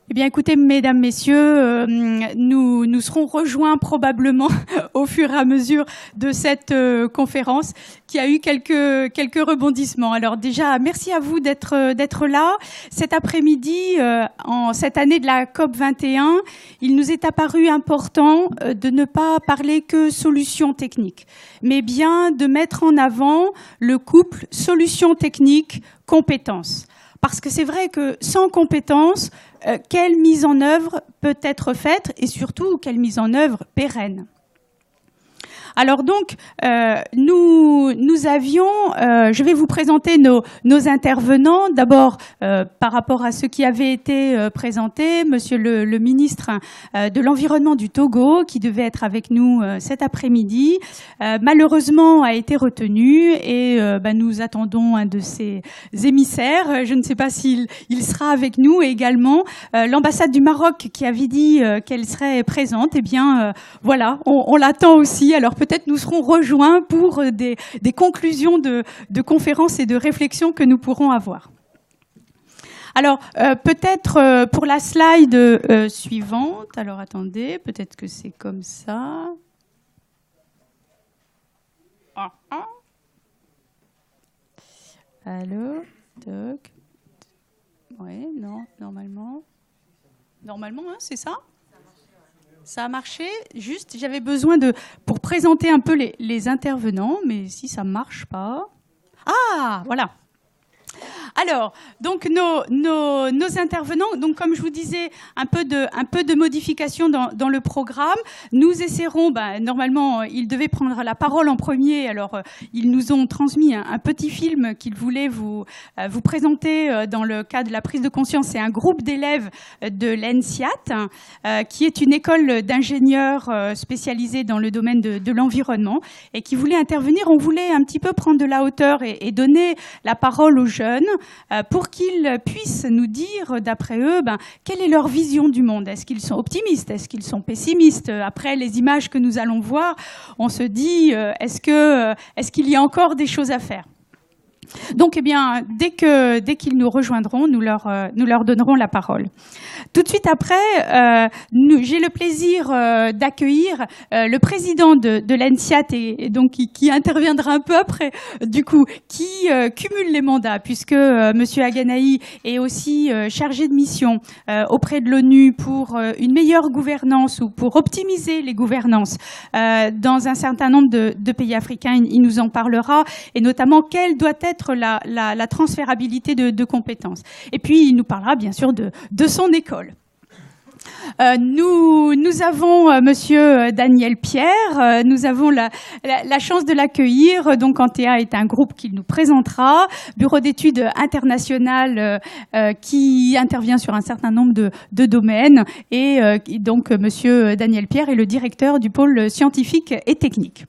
Eh bien, écoutez, mesdames, messieurs, nous serons rejoints probablement au fur et à mesure de cette conférence qui a eu quelques rebondissements. Alors déjà, merci à vous d'être là. Cet après-midi, en cette année de la COP 21, il nous est apparu important de ne pas parler que solutions techniques, mais bien de mettre en avant le couple solutions techniques, compétences. Parce que c'est vrai que sans compétences, quelle mise en œuvre peut être faite et surtout quelle mise en œuvre pérenne. Alors donc, nous avions, je vais vous présenter nos intervenants. D'abord, par rapport à ce qui avait été présenté, Monsieur le ministre de l'Environnement du Togo, qui devait être avec nous cet après-midi, malheureusement a été retenu et nous attendons un de ses émissaires. Je ne sais pas s'il sera avec nous, et également l'ambassade du Maroc qui avait dit qu'elle serait présente. Eh bien, voilà, on l'attend aussi. Alors peut-être nous serons rejoints pour des conclusions de conférences et de réflexions que nous pourrons avoir. Alors, peut-être pour la slide suivante, alors attendez, peut-être que c'est comme ça. Allô, toc. Oui, non, normalement. Normalement, hein, c'est ça ? Ça a marché, juste j'avais besoin pour présenter un peu les intervenants, mais si ça ne marche pas... Ah, voilà. Alors, donc nos intervenants, donc comme je vous disais, un peu de modification dans le programme. Nous essaierons, normalement, ils devaient prendre la parole en premier. Alors, ils nous ont transmis un petit film qu'ils voulaient vous présenter dans le cadre de la prise de conscience. C'est un groupe d'élèves de l'ENSIAT, qui est une école d'ingénieurs spécialisée dans le domaine de l'environnement et qui voulait intervenir. On voulait un petit peu prendre de la hauteur et donner la parole aux jeunes pour qu'ils puissent nous dire, d'après eux, quelle est leur vision du monde. Est-ce qu'ils sont optimistes? Est-ce qu'ils sont pessimistes? Après les images que nous allons voir, on se dit, est-ce qu'il y a encore des choses à faire? Donc, eh bien, dès qu'ils nous rejoindront, nous leur donnerons la parole. Tout de suite après, j'ai le plaisir d'accueillir le président de l'ENSIAT et donc qui interviendra un peu après, du coup, qui cumule les mandats, puisque Monsieur Aganaï est aussi chargé de mission auprès de l'ONU pour une meilleure gouvernance ou pour optimiser les gouvernances dans un certain nombre de pays africains. Il nous en parlera, et notamment quelle doit être la transférabilité de compétences. Et puis, il nous parlera bien sûr de son école. Nous avons Monsieur Daniel Pierre, nous avons la chance de l'accueillir. Donc Antea est un groupe qu'il nous présentera, bureau d'études internationales qui intervient sur un certain nombre de domaines. Et donc Monsieur Daniel Pierre est le directeur du pôle scientifique et technique.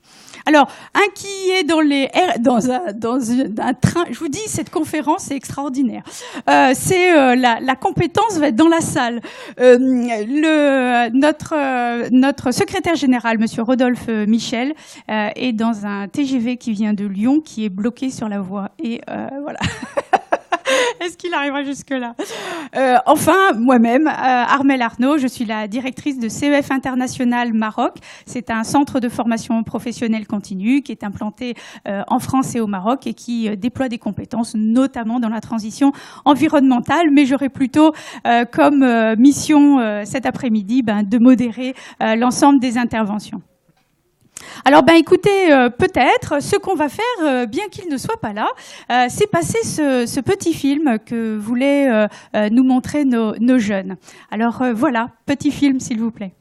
Alors, un qui est dans un train, je vous dis, cette conférence est extraordinaire. C'est la compétence va être dans la salle. Notre secrétaire général, Monsieur Rodolphe Michel, est dans un TGV qui vient de Lyon, qui est bloqué sur la voie. Et voilà. Est-ce qu'il arrivera jusque-là? Enfin, moi-même, Armelle Arnaud, je suis la directrice de CEF International Maroc. C'est un centre de formation professionnelle continue qui est implanté en France et au Maroc et qui déploie des compétences, notamment dans la transition environnementale. Mais j'aurai plutôt comme mission cet après-midi de modérer l'ensemble des interventions. Alors, écoutez, peut-être, ce qu'on va faire, bien qu'il ne soit pas là, c'est passer ce petit film que voulaient nous montrer nos jeunes. Alors, voilà, petit film, s'il vous plaît.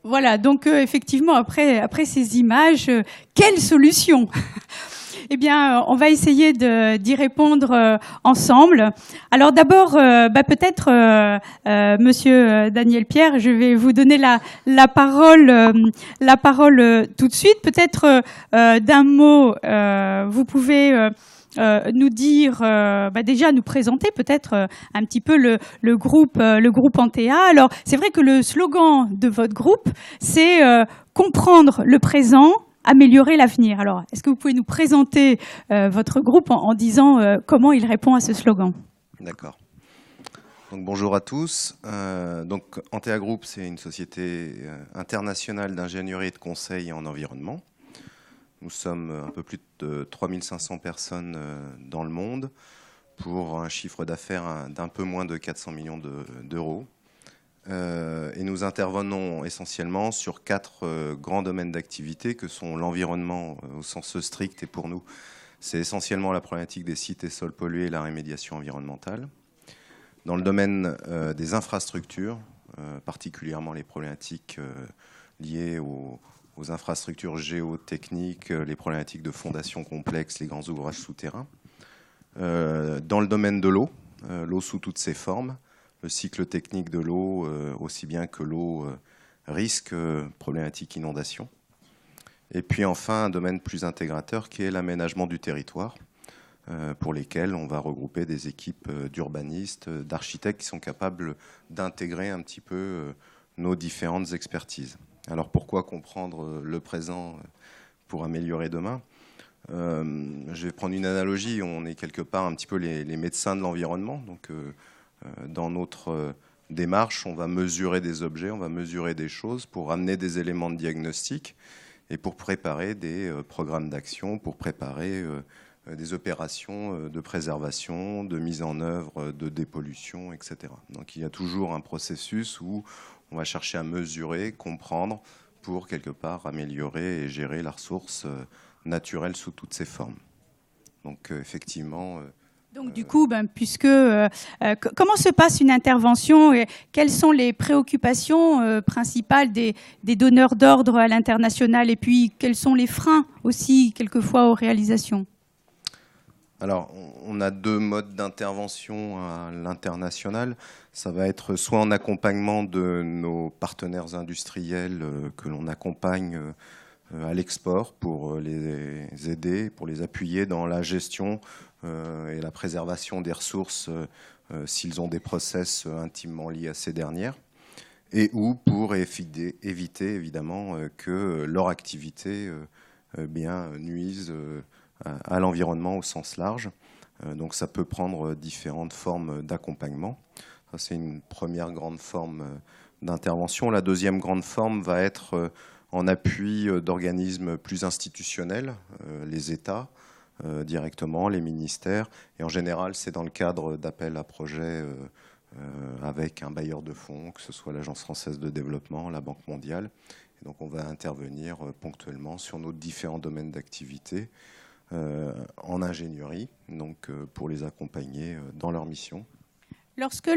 Voilà, donc effectivement, après ces images, quelle solution? Eh bien, on va essayer d'y répondre ensemble. Alors d'abord, peut-être, Monsieur Daniel Pierre, je vais vous donner la parole tout de suite. Peut-être d'un mot, vous pouvez nous dire, déjà nous présenter peut-être un petit peu le groupe Antea. Alors, c'est vrai que le slogan de votre groupe, c'est comprendre le présent, améliorer l'avenir. Alors, est-ce que vous pouvez nous présenter votre groupe en disant comment il répond à ce slogan? D'accord. Donc, bonjour à tous. Donc, Antea Group, c'est une société internationale d'ingénierie et de conseil en environnement. Nous sommes un peu plus de 3500 personnes dans le monde pour un chiffre d'affaires d'un peu moins de 400 millions d'euros. Et nous intervenons essentiellement sur 4 grands domaines d'activité que sont l'environnement au sens strict, et pour nous, c'est essentiellement la problématique des sites et sols pollués et la rémédiation environnementale. Dans le domaine des infrastructures, particulièrement les problématiques liées aux infrastructures géotechniques, les problématiques de fondations complexes, les grands ouvrages souterrains. Dans le domaine de l'eau, l'eau sous toutes ses formes, le cycle technique de l'eau, aussi bien que l'eau risque, problématique inondation. Et puis enfin, un domaine plus intégrateur qui est l'aménagement du territoire, pour lesquels on va regrouper des équipes d'urbanistes, d'architectes qui sont capables d'intégrer un petit peu nos différentes expertises. Alors pourquoi comprendre le présent pour améliorer demain ? Je vais prendre une analogie, on est quelque part un petit peu les médecins de l'environnement. Donc, dans notre démarche, on va mesurer des objets, on va mesurer des choses pour amener des éléments de diagnostic et pour préparer des programmes d'action, pour préparer des opérations de préservation, de mise en œuvre, de dépollution, etc. Donc il y a toujours un processus où on va chercher à mesurer, comprendre, pour quelque part améliorer et gérer la ressource naturelle sous toutes ses formes. Donc effectivement... Donc du coup, puisque comment se passe une intervention et quelles sont les préoccupations principales des donneurs d'ordre à l'international, et puis quels sont les freins aussi quelquefois aux réalisations? Alors, on a 2 modes d'intervention à l'international. Ça va être soit en accompagnement de nos partenaires industriels que l'on accompagne à l'export pour les aider, pour les appuyer dans la gestion et la préservation des ressources s'ils ont des process intimement liés à ces dernières, et ou pour éviter évidemment que leur activité nuise à l'environnement au sens large. Donc ça peut prendre différentes formes d'accompagnement. Ça, c'est une première grande forme d'intervention. La deuxième grande forme va être en appui d'organismes plus institutionnels, les États directement, les ministères. Et en général, c'est dans le cadre d'appels à projets avec un bailleur de fonds, que ce soit l'Agence française de développement, la Banque mondiale. Et donc on va intervenir ponctuellement sur nos différents domaines d'activité en ingénierie, donc pour les accompagner dans leur mission. Lorsque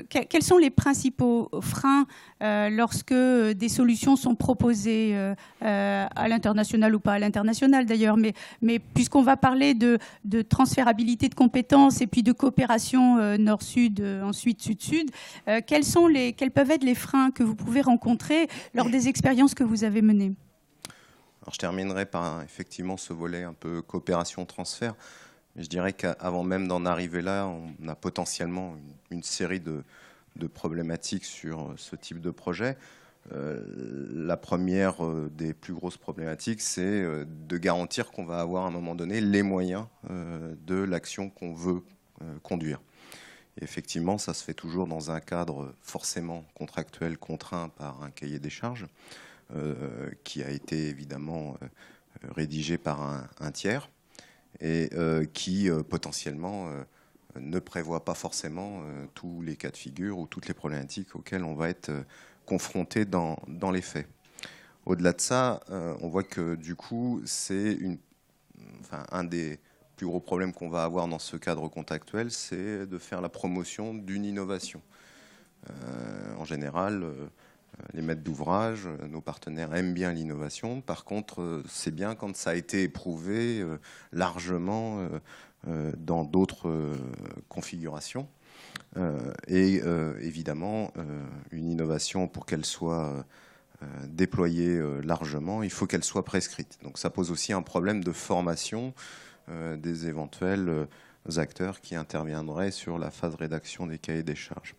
quels sont les principaux freins lorsque des solutions sont proposées à l'international ou pas à l'international d'ailleurs, mais puisqu'on va parler de transférabilité de compétences et puis de coopération nord-sud, ensuite sud-sud, quels peuvent être les freins que vous pouvez rencontrer lors des expériences que vous avez menées? Alors, je terminerai par effectivement ce volet un peu coopération-transfert. Mais je dirais qu'avant même d'en arriver là, on a potentiellement une série de problématiques sur ce type de projet. La première des plus grosses problématiques, c'est de garantir qu'on va avoir à un moment donné les moyens de l'action qu'on veut conduire. Et effectivement, ça se fait toujours dans un cadre forcément contractuel contraint par un cahier des charges qui a été évidemment rédigé par un tiers et qui potentiellement ne prévoit pas forcément tous les cas de figure ou toutes les problématiques auxquelles on va être confronté dans les faits. Au-delà de ça, on voit que du coup, c'est un des plus gros problèmes qu'on va avoir dans ce cadre contractuel, c'est de faire la promotion d'une innovation. En général, les maîtres d'ouvrage, nos partenaires aiment bien l'innovation. Par contre, c'est bien quand ça a été éprouvé largement dans d'autres configurations. Et évidemment, une innovation, pour qu'elle soit déployée largement, il faut qu'elle soit prescrite. Donc ça pose aussi un problème de formation des éventuels acteurs qui interviendraient sur la phase rédaction des cahiers des charges.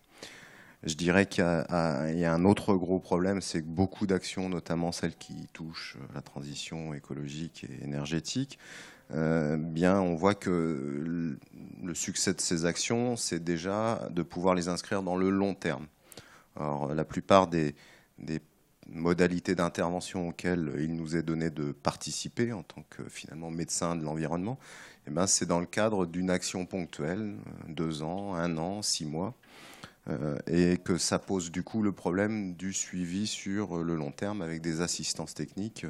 Je dirais qu'il y a un autre gros problème, c'est que beaucoup d'actions, notamment celles qui touchent la transition écologique et énergétique, bien, on voit que le succès de ces actions, c'est déjà de pouvoir les inscrire dans le long terme. Alors, la plupart des modalités d'intervention auxquelles il nous est donné de participer en tant que finalement médecin de l'environnement, eh ben, c'est dans le cadre d'une action ponctuelle, 2 ans, 1 an, 6 mois, et que ça pose du coup le problème du suivi sur le long terme avec des assistances techniques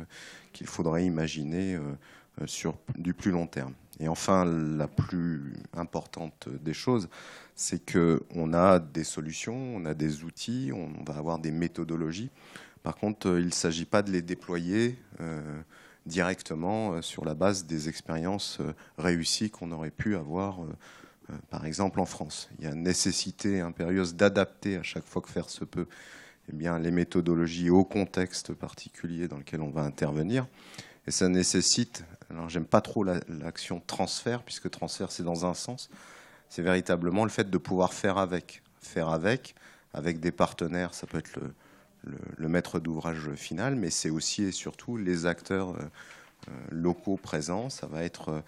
qu'il faudrait imaginer sur du plus long terme. Et enfin, la plus importante des choses, c'est qu'on a des solutions, on a des outils, on va avoir des méthodologies. Par contre, il ne s'agit pas de les déployer directement sur la base des expériences réussies qu'on aurait pu avoir, par exemple, en France. Il y a nécessité impérieuse d'adapter à chaque fois que faire se peut eh bien, les méthodologies au contexte particulier dans lequel on va intervenir. Et ça nécessite, alors j'aime pas trop l'action transfert, puisque transfert c'est dans un sens, c'est véritablement le fait de pouvoir faire avec des partenaires, ça peut être le maître d'ouvrage final, mais c'est aussi et surtout les acteurs locaux présents, ça va être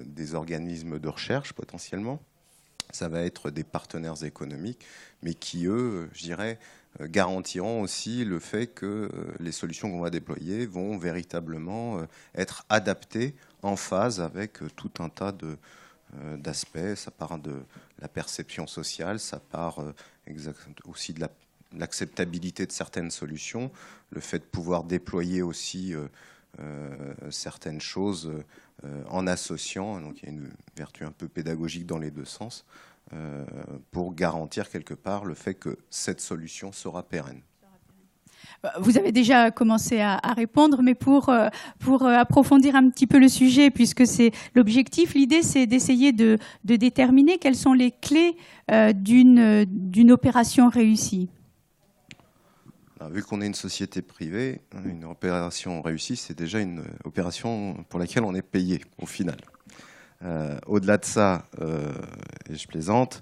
des organismes de recherche potentiellement, ça va être des partenaires économiques, mais qui eux, je dirais, garantiront aussi le fait que les solutions qu'on va déployer vont véritablement être adaptées en phase avec tout un tas d'aspects. Ça part de la perception sociale, ça part aussi de l'acceptabilité de certaines solutions, le fait de pouvoir déployer aussi certaines choses en associant, donc il y a une vertu un peu pédagogique dans les deux sens, pour garantir quelque part le fait que cette solution sera pérenne. Vous avez déjà commencé à répondre, mais pour approfondir un petit peu le sujet, puisque c'est l'objectif, l'idée c'est d'essayer de déterminer quelles sont les clés d'une opération réussie. Alors, vu qu'on est une société privée, une opération réussie, c'est déjà une opération pour laquelle on est payé au final. Au-delà de ça, et je plaisante,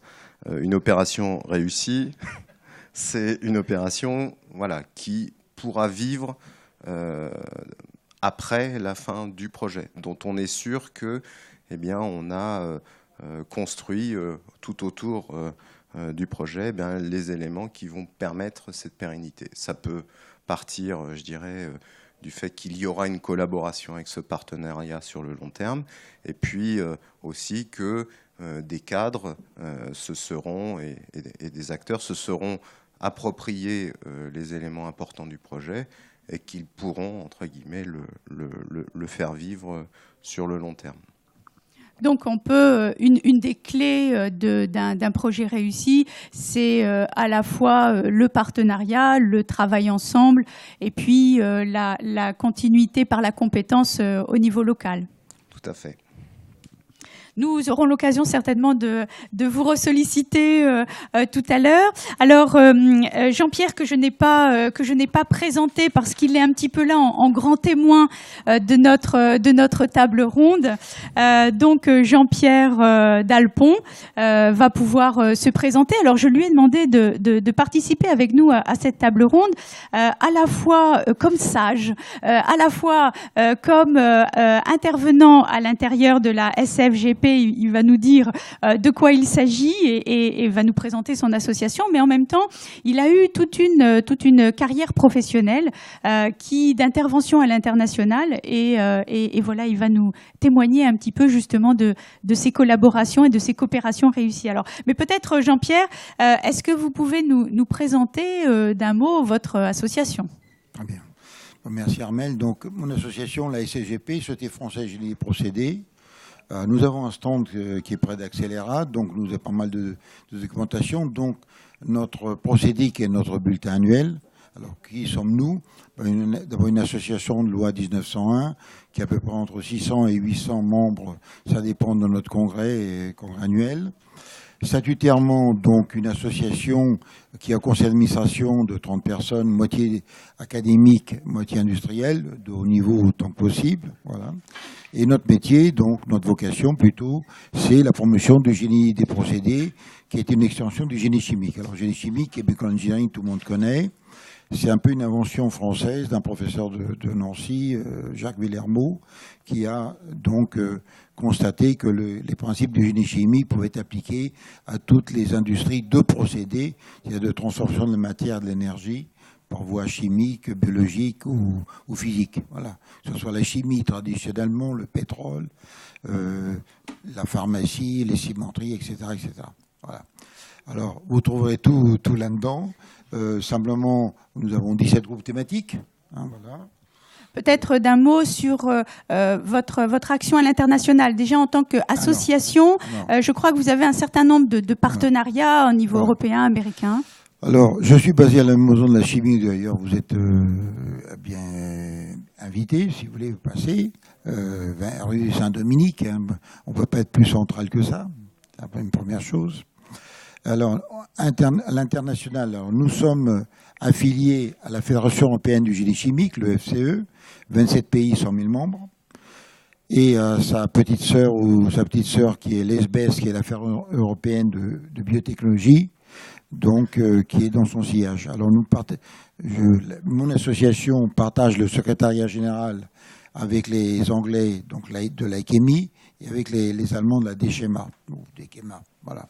une opération réussie, c'est une opération qui pourra vivre après la fin du projet, dont on est sûr que, eh bien, on a construit tout autour du projet les éléments qui vont permettre cette pérennité. Ça peut partir, je dirais, du fait qu'il y aura une collaboration avec ce partenariat sur le long terme, et puis aussi que des cadres et des acteurs se seront appropriés les éléments importants du projet et qu'ils pourront, entre guillemets, le faire vivre sur le long terme. Donc, on peut, une des clés d'un projet réussi, c'est à la fois le partenariat, le travail ensemble, et puis la continuité par la compétence au niveau local. Tout à fait. Nous aurons l'occasion certainement de vous ressolliciter tout à l'heure. Alors Jean-Pierre, que je n'ai pas présenté parce qu'il est un petit peu là en grand témoin de notre table ronde. Donc Jean-Pierre Dalpont va pouvoir se présenter. Alors je lui ai demandé de participer avec nous à cette table ronde, à la fois comme sage, à la fois comme intervenant à l'intérieur de la SFGP. Il va nous dire de quoi il s'agit et va nous présenter son association, mais en même temps, il a eu toute une carrière professionnelle d'intervention à l'international et voilà, il va nous témoigner un petit peu justement de ces collaborations et de ces coopérations réussies. Alors, mais peut-être Jean-Pierre, est-ce que vous pouvez nous présenter d'un mot votre association ? Très bien. Merci Armelle. Donc, mon association, la SFGP, Société Française Génie et Procédés. Nous avons un stand qui est près d'Accélérate, donc nous avons pas mal de documentation. Donc, notre procédé qui est notre bulletin annuel. Alors, qui sommes-nous? D'abord, une association de loi 1901 qui a à peu près entre 600 et 800 membres, ça dépend de notre congrès annuel. Statutairement, donc, une association qui a un conseil d'administration de 30 personnes, moitié académique, moitié industrielle, de haut niveau autant que possible. Voilà. Et notre métier, donc notre vocation plutôt, c'est la promotion du génie des procédés, qui est une extension du génie chimique. Alors, génie chimique, chemical engineering, tout le monde connaît. C'est un peu une invention française d'un professeur de Nancy, Jacques Villermoz, qui a donc constaté que les principes du génie chimique pouvaient être appliqués à toutes les industries de procédés, c'est-à-dire de transformation de la matière et de l'énergie par voie chimique, biologique ou physique. Voilà. Que ce soit la chimie traditionnellement, le pétrole, la pharmacie, les cimenteries, etc., etc. Voilà. Alors, vous trouverez tout là-dedans. Simplement, nous avons 17 groupes thématiques. Hein, voilà. Peut-être d'un mot sur votre action à l'international. Déjà, en tant qu'association, je crois que vous avez un certain nombre de partenariats au niveau européen, américain. Alors, je suis basé à la Maison de la Chimie, d'ailleurs. Vous êtes bien invité, si vous voulez passer. Rue Saint-Dominique, hein. On ne peut pas être plus central que ça. C'est une première chose. Alors, à l'international, nous sommes affiliés à la Fédération européenne du génie chimique, le FCE, 27 pays, 100 000 membres, et à sa petite sœur qui est l'ESBES, qui est l'Affaire européenne de biotechnologie, donc qui est dans son sillage. Alors, mon association partage le secrétariat général avec les Anglais donc de l'AICHEMI et avec les Allemands de la DCHEMA, ou DCHEMA, voilà.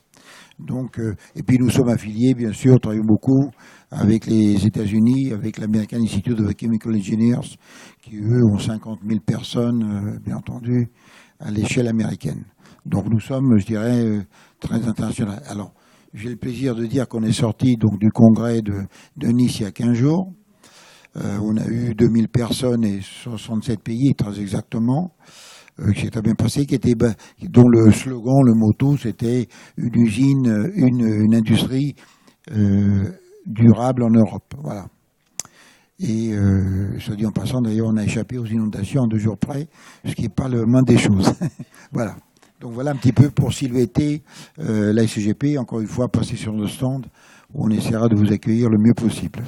Donc, et puis nous sommes affiliés, bien sûr, travaillons beaucoup avec les États-Unis, avec l'American Institute of Chemical Engineers, qui eux ont 50 000 personnes, bien entendu, à l'échelle américaine. Donc nous sommes, je dirais, très internationaux. Alors, j'ai le plaisir de dire qu'on est sorti donc du congrès de Nice il y a 15 jours. On a eu 2000 personnes et 67 pays, très exactement. Qui s'est très bien passé, dont le slogan, le motto, c'était une usine, une industrie durable en Europe. Voilà. Et soit dit en passant, d'ailleurs, on a échappé aux inondations en 2 jours près, ce qui n'est pas le moins des choses. Voilà. Donc voilà un petit peu pour silhouetter la SGP, encore une fois, passer sur le stand, où on essaiera de vous accueillir le mieux possible.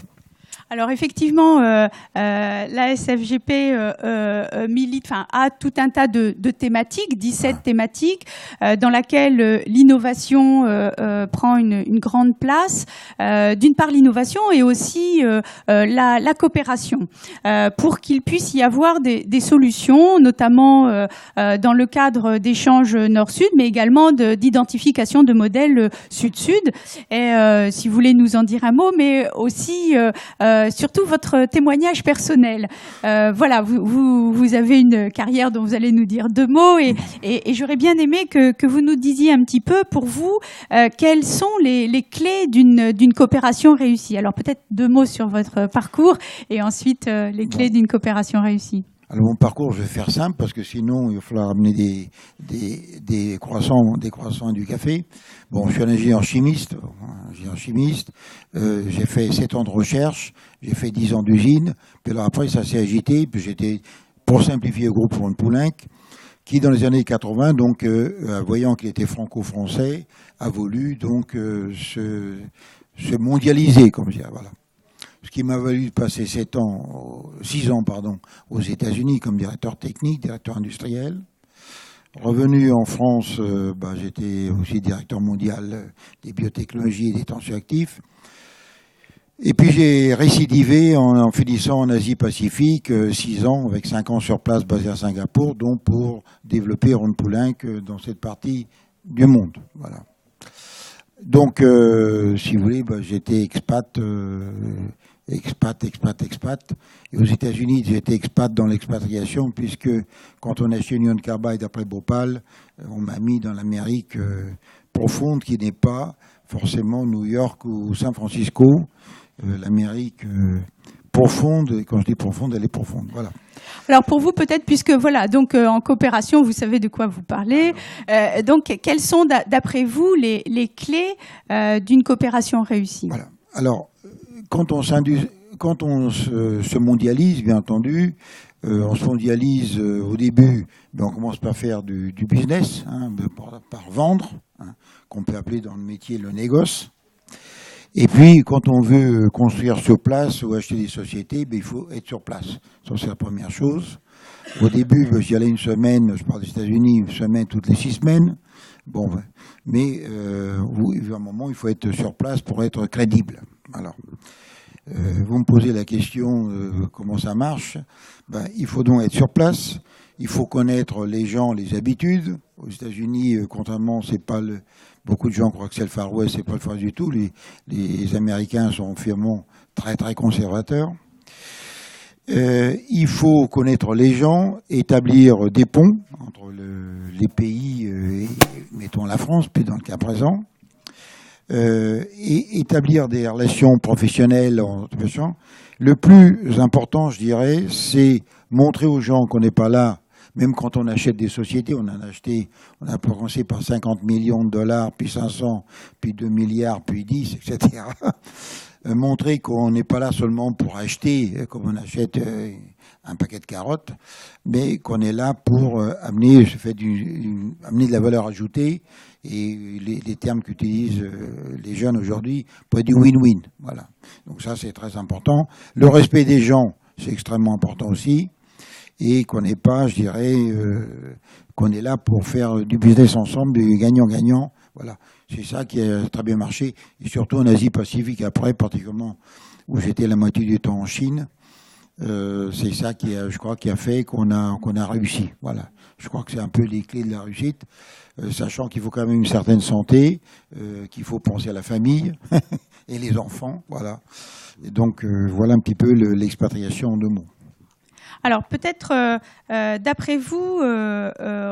Alors effectivement, la SFGP a tout un tas de thématiques, 17 thématiques, dans laquelle l'innovation prend une grande place. D'une part l'innovation et aussi la coopération, pour qu'il puisse y avoir des solutions, notamment dans le cadre d'échanges nord-sud, mais également d'identification de modèles sud-sud. Et si vous voulez nous en dire un mot, mais aussi surtout votre témoignage personnel. Voilà, vous avez une carrière dont vous allez nous dire 2 mots et j'aurais bien aimé que vous nous disiez un petit peu pour vous quelles sont les clés d'une coopération réussie. Alors peut-être 2 mots sur votre parcours et ensuite les clés d'une coopération réussie. Alors mon parcours, je vais faire simple parce que sinon il va falloir amener des croissants et du café. Bon, je suis un ingénieur chimiste. J'ai fait 7 ans de recherche, j'ai fait 10 ans d'usine. Puis alors après, ça s'est agité. Puis j'étais, pour simplifier, au groupe Rhône-Poulenc, qui dans les années 80, donc voyant qu'il était franco-français, a voulu donc se mondialiser, comme je dis. Voilà. Ce qui m'a valu de passer 6 ans aux États-Unis comme directeur technique, directeur industriel. Revenu en France, j'étais aussi directeur mondial des biotechnologies et des tensioactifs. Et puis j'ai récidivé en finissant en Asie-Pacifique, 6 ans, avec 5 ans sur place basé à Singapour, donc pour développer Rhône-Poulenc dans cette partie du monde. Voilà. Donc, si vous voulez, j'étais expat. Et aux États-Unis, j'étais expat dans l'expatriation, puisque quand on a acheté Union Carbide après Bhopal, on m'a mis dans l'Amérique profonde, qui n'est pas forcément New York ou San Francisco. L'Amérique profonde, et quand je dis profonde, elle est profonde. Voilà. Alors pour vous peut-être, puisque voilà, donc en coopération, vous savez de quoi vous parlez. Donc quelles sont d'après vous les clés d'une coopération réussie? Voilà. Alors, quand on se mondialise, bien entendu, on se mondialise au début, on commence par faire du business, hein, par vendre, hein, qu'on peut appeler dans le métier le négoce. Et puis, quand on veut construire sur place ou acheter des sociétés, il faut être sur place. Ça, c'est la première chose. Au début, j'y allais une semaine, je parle des États-Unis, une semaine toutes les 6 semaines. Bon, mais à un moment, il faut être sur place pour être crédible. Alors, vous me posez la question comment ça marche. Il faut donc être sur place. Il faut connaître les gens, les habitudes. Aux États-Unis, contrairement, c'est pas le. Beaucoup de gens croient que c'est le Far West, c'est pas le Far West du tout. Les Américains sont firmement très très conservateurs. Il faut connaître les gens, établir des ponts entre les pays, et, mettons la France, puis dans le cas présent, et établir des relations professionnelles. Le plus important, je dirais, c'est montrer aux gens qu'on n'est pas là. Même quand on achète des sociétés, on a commencé par 50 millions de dollars, puis 500, puis 2 milliards, puis 10, etc. Montrer qu'on n'est pas là seulement pour acheter, comme on achète un paquet de carottes, mais qu'on est là pour amener de la valeur ajoutée. Et les termes qu'utilisent les jeunes aujourd'hui, pour du win-win. Voilà. Donc ça, c'est très important. Le respect des gens, c'est extrêmement important aussi. Et qu'on n'est pas, je dirais, qu'on est là pour faire du business ensemble, du gagnant-gagnant. Voilà, c'est ça qui a très bien marché. Et surtout en Asie-Pacifique après, particulièrement où j'étais la moitié du temps en Chine. C'est ça je crois, qui a fait qu'on a réussi. Voilà, je crois que c'est un peu les clés de la réussite, sachant qu'il faut quand même une certaine santé, qu'il faut penser à la famille et les enfants. Voilà. Et donc voilà un petit peu l'expatriation en 2 mots. Alors peut-être, d'après vous,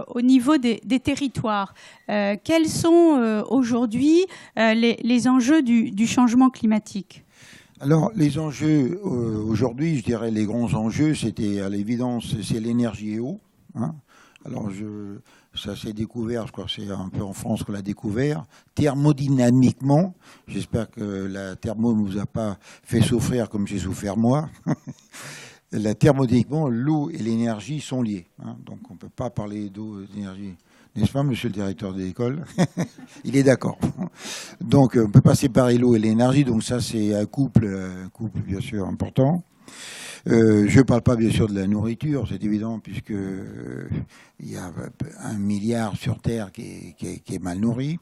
au niveau des territoires, quels sont aujourd'hui les enjeux du changement climatique ? Alors les enjeux, aujourd'hui, je dirais les grands enjeux, c'était à l'évidence, c'est l'énergie et eau. Hein. Alors ça s'est découvert, je crois que c'est un peu en France qu'on l'a découvert, thermodynamiquement. J'espère que la thermo ne vous a pas fait souffrir comme j'ai souffert moi. Thermodynamiquement, l'eau et l'énergie sont liées. Hein, donc on ne peut pas parler d'eau et d'énergie. N'est-ce pas, monsieur le directeur de l'école? Il est d'accord. Donc on ne peut pas séparer l'eau et l'énergie. Donc ça, c'est un couple bien sûr important. Je ne parle pas bien sûr de la nourriture, c'est évident, puisque il y a 1 milliard sur Terre qui est mal nourri.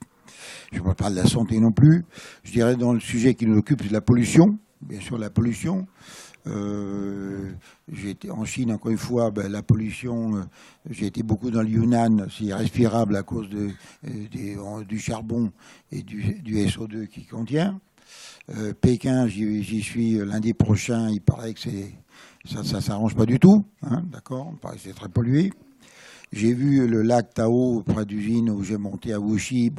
Je ne parle pas de la santé non plus. Je dirais dans le sujet qui nous occupe, c'est la pollution. Bien sûr, la pollution. J'ai été en Chine encore une fois, la pollution, j'ai été beaucoup dans le Yunnan, c'est irrespirable à cause du charbon et du SO2 qui contient. Pékin, j'y suis lundi prochain, il paraît que ça s'arrange pas du tout, hein, d'accord, il paraît que c'est très pollué. J'ai vu le lac Tao près d'usine où j'ai monté à Wuxi,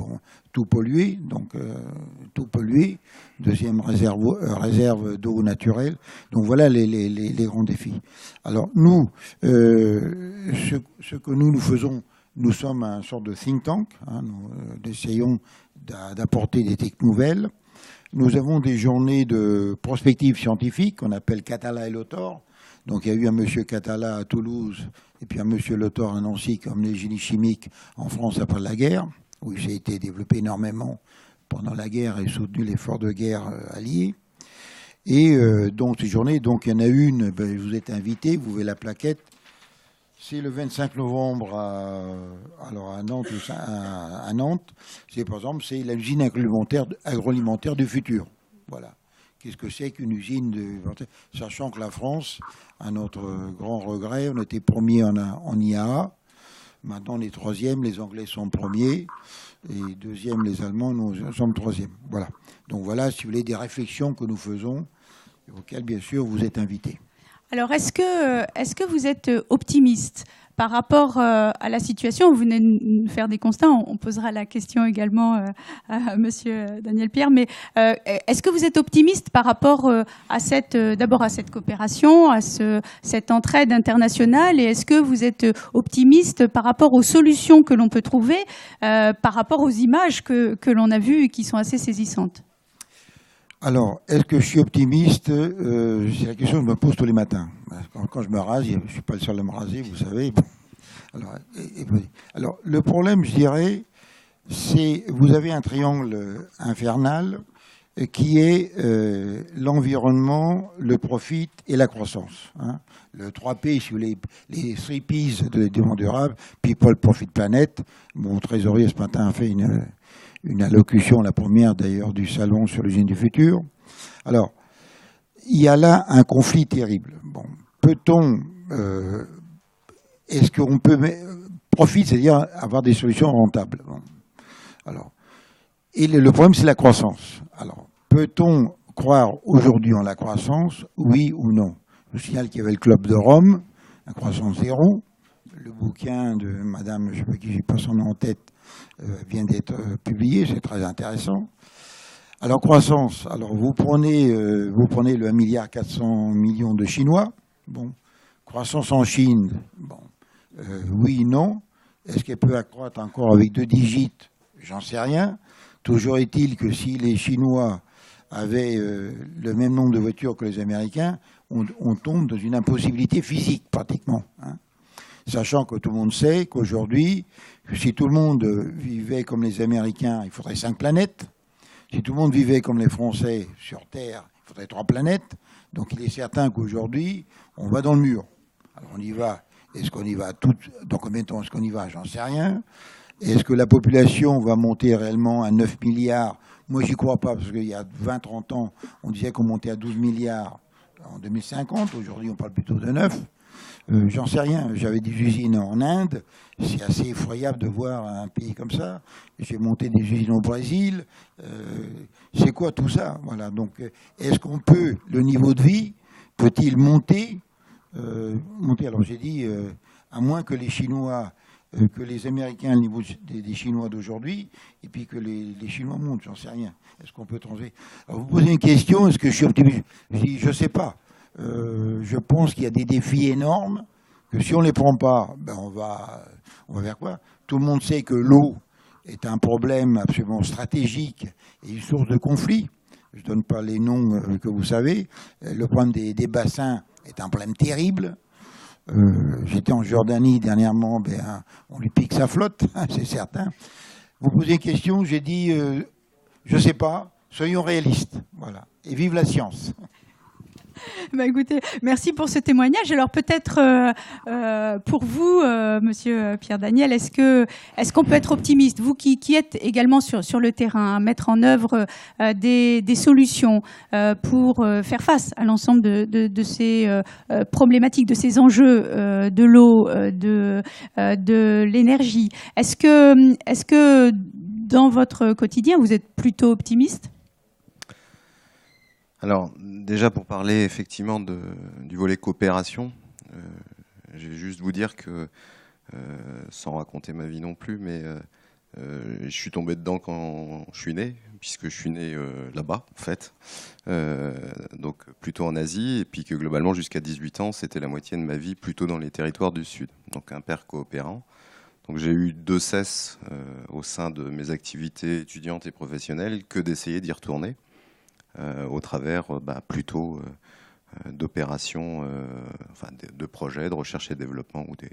tout pollué, donc tout pollué. Deuxième réserve d'eau naturelle. Donc voilà les grands défis. Alors nous, ce que nous faisons, nous sommes un sorte de think tank. Hein, nous essayons d'apporter des techniques nouvelles. Nous avons des journées de prospective scientifique qu'on appelle Catala et Lotor. Donc il y a eu un monsieur Catala à Toulouse et puis un monsieur Lotor à Nancy qui a emmené le génie chimique en France après la guerre, où j'ai été développé énormément pendant la guerre et soutenu l'effort de guerre allié. Et donc ces journées, donc il y en a une, vous êtes invité, vous voyez la plaquette. C'est le 25 novembre à Nantes. À Nantes, c'est par exemple c'est l'usine agroalimentaire du futur. Voilà. Qu'est-ce que c'est qu'une usine sachant que la France, à notre grand regret, on était premier en IAA. Maintenant, on est 3e, les Anglais sont premiers, et 2e, les Allemands, nous sommes 3e. Voilà. Donc voilà, si vous voulez, des réflexions que nous faisons, auxquelles, bien sûr, vous êtes invités. Alors, est-ce que vous êtes optimiste par rapport à la situation, vous venez de nous faire des constats, on posera la question également à Monsieur Daniel Pierre, mais est-ce que vous êtes optimiste par rapport d'abord à cette coopération, à cette entraide internationale, et est-ce que vous êtes optimiste par rapport aux solutions que l'on peut trouver, par rapport aux images que l'on a vues et qui sont assez saisissantes? Alors, est-ce que je suis optimiste? C'est la question que je me pose tous les matins. Quand je me rase, je ne suis pas le seul à me raser, vous savez. Bon. Alors, le problème, je dirais, c'est vous avez un triangle infernal qui est l'environnement, le profit et la croissance. Hein. Le 3P, si vous voulez, les 3 P's de développement durable, People, Profit, Planet. Mon trésorier ce matin a fait une allocution, la première d'ailleurs du salon sur l'usine du futur. Alors, il y a là un conflit terrible. Bon, peut-on, est-ce qu'on peut profiter, c'est-à-dire avoir des solutions rentables? Bon. Alors, et le problème, c'est la croissance. Alors, peut-on croire aujourd'hui en la croissance, oui ou non? Je vous signale qu'il y avait le Club de Rome, la croissance zéro. Le bouquin de Madame, je ne sais pas qui, j'ai pas son nom en tête, vient d'être publié, c'est très intéressant. Alors, croissance, alors vous prenez le 1,4 milliard de Chinois, bon, croissance en Chine, bon, oui, non. Est-ce qu'elle peut accroître encore avec 2 digits? J'en sais rien. Toujours est-il que si les Chinois avaient le même nombre de voitures que les Américains, on tombe dans une impossibilité physique, pratiquement. Hein. Sachant que tout le monde sait qu'aujourd'hui, si tout le monde vivait comme les Américains, il faudrait 5 planètes. Si tout le monde vivait comme les Français sur Terre, il faudrait 3 planètes. Donc il est certain qu'aujourd'hui, on va dans le mur. Alors on y va. Est-ce qu'on y va dans combien de temps est-ce qu'on y va? J'en sais rien. Est-ce que la population va monter réellement à 9 milliards? Moi, j'y crois pas, parce qu'il y a 20-30 ans, on disait qu'on montait à 12 milliards en 2050. Aujourd'hui, on parle plutôt de 9. J'en sais rien. J'avais des usines en Inde. C'est assez effroyable de voir un pays comme ça. J'ai monté des usines au Brésil. C'est quoi tout ça? Voilà. Donc, est-ce qu'on peut, le niveau de vie, peut-il monter Alors, j'ai dit, à moins que les Chinois, que les Américains, le niveau des Chinois d'aujourd'hui, et puis que les Chinois montent, j'en sais rien. Est-ce qu'on peut trancher? Alors, vous posez une question, est-ce que je suis optimiste? Je dis, je sais pas. Je pense qu'il y a des défis énormes, que si on ne les prend pas, ben on va vers quoi? Tout le monde sait que l'eau est un problème absolument stratégique et une source de conflit. Je ne donne pas les noms que vous savez. Le problème des bassins est un problème terrible. J'étais en Jordanie dernièrement, on lui pique sa flotte, c'est certain. Vous posez une question, j'ai dit, je ne sais pas, soyons réalistes. Voilà. Et vive la science. Bah écoutez, merci pour ce témoignage. Alors peut-être pour vous, Monsieur Pierre Daniel, est-ce qu'on peut être optimiste, vous qui êtes également sur le terrain, à mettre en œuvre des solutions pour faire face à l'ensemble de ces problématiques, de ces enjeux de l'eau, de l'énergie. Est-ce que dans votre quotidien, vous êtes plutôt optimiste? Alors, déjà pour parler effectivement du volet coopération, je vais juste vous dire que, sans raconter ma vie non plus, mais je suis tombé dedans quand je suis né, puisque je suis né là-bas en fait, donc plutôt en Asie, et puis que globalement jusqu'à 18 ans, c'était la moitié de ma vie plutôt dans les territoires du Sud, donc un père coopérant. Donc j'ai eu de cesse au sein de mes activités étudiantes et professionnelles que d'essayer d'y retourner. Au travers plutôt d'opérations, enfin de projets de recherche et développement ou des